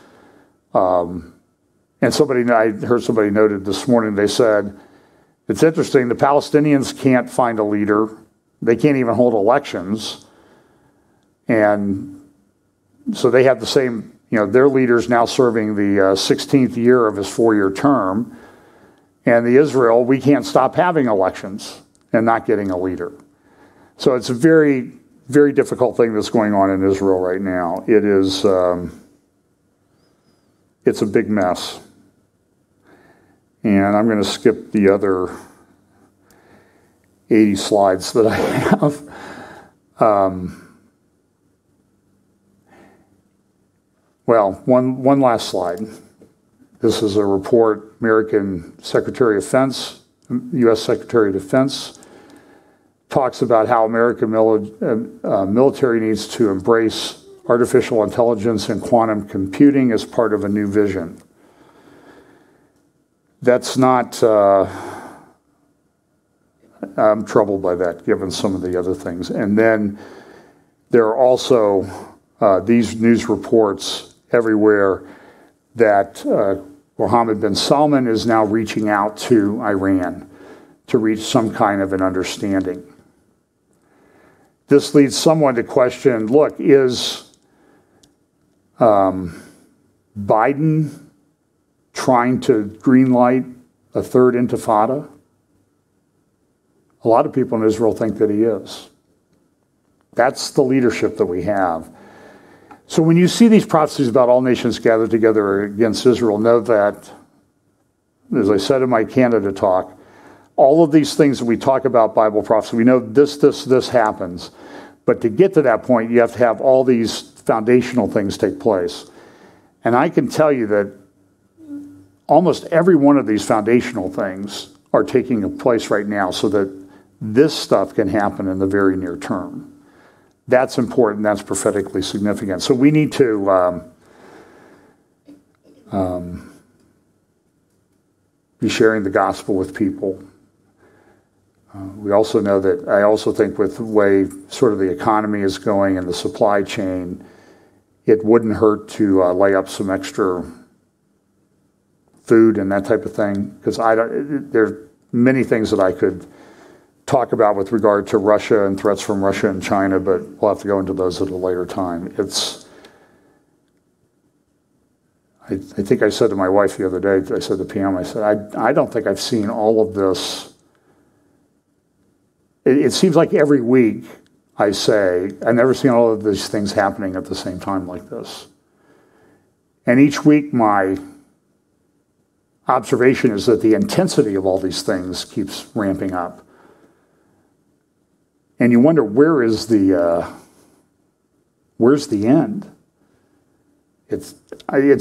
And I heard somebody noted this morning, they said, it's interesting, the Palestinians can't find a leader. They can't even hold elections. And so they have the same, their leader's now serving the 16th year of his 4-year term. And the Israel, we can't stop having elections and not getting a leader. So it's a very, very difficult thing that's going on in Israel right now. It is, it's a big mess. And I'm going to skip the other 80 slides that I have. Well, one last slide. This is a report, American Secretary of Defense, U.S. Secretary of Defense, talks about how American military needs to embrace artificial intelligence and quantum computing as part of a new vision. That's not, I'm troubled by that, given some of the other things. And then there are also these news reports everywhere that Mohammed bin Salman is now reaching out to Iran to reach some kind of an understanding. This leads someone to question, look, is Biden trying to greenlight a third intifada? A lot of people in Israel think that he is. That's the leadership that we have. So when you see these prophecies about all nations gathered together against Israel, know that, as I said in my Canada talk, all of these things that we talk about Bible prophecy, we know this happens. But to get to that point, you have to have all these foundational things take place. And I can tell you that almost every one of these foundational things are taking place right now so that this stuff can happen in the very near term. That's important. That's prophetically significant. So we need to be sharing the gospel with people. We also know that I also think with the way sort of the economy is going and the supply chain, it wouldn't hurt to lay up some extra food and that type of thing, because there are many things that I could talk about with regard to Russia and threats from Russia and China, but we'll have to go into those at a later time. I think I said to my wife the other day, I said to Pam, I said, I don't think I've seen all of this. It seems like every week I say, I've never seen all of these things happening at the same time like this. And each week my observation is that the intensity of all these things keeps ramping up. And you wonder, where's the end? It's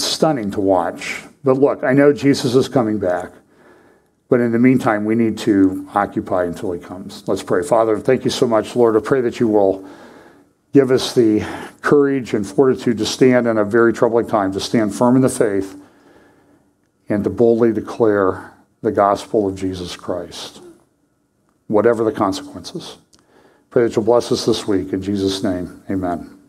stunning to watch. But look, I know Jesus is coming back. But in the meantime, we need to occupy until he comes. Let's pray. Father, thank you so much, Lord. I pray that you will give us the courage and fortitude to stand in a very troubling time, to stand firm in the faith, and to boldly declare the gospel of Jesus Christ, whatever the consequences. Pray that you'll bless us this week. In Jesus' name, amen.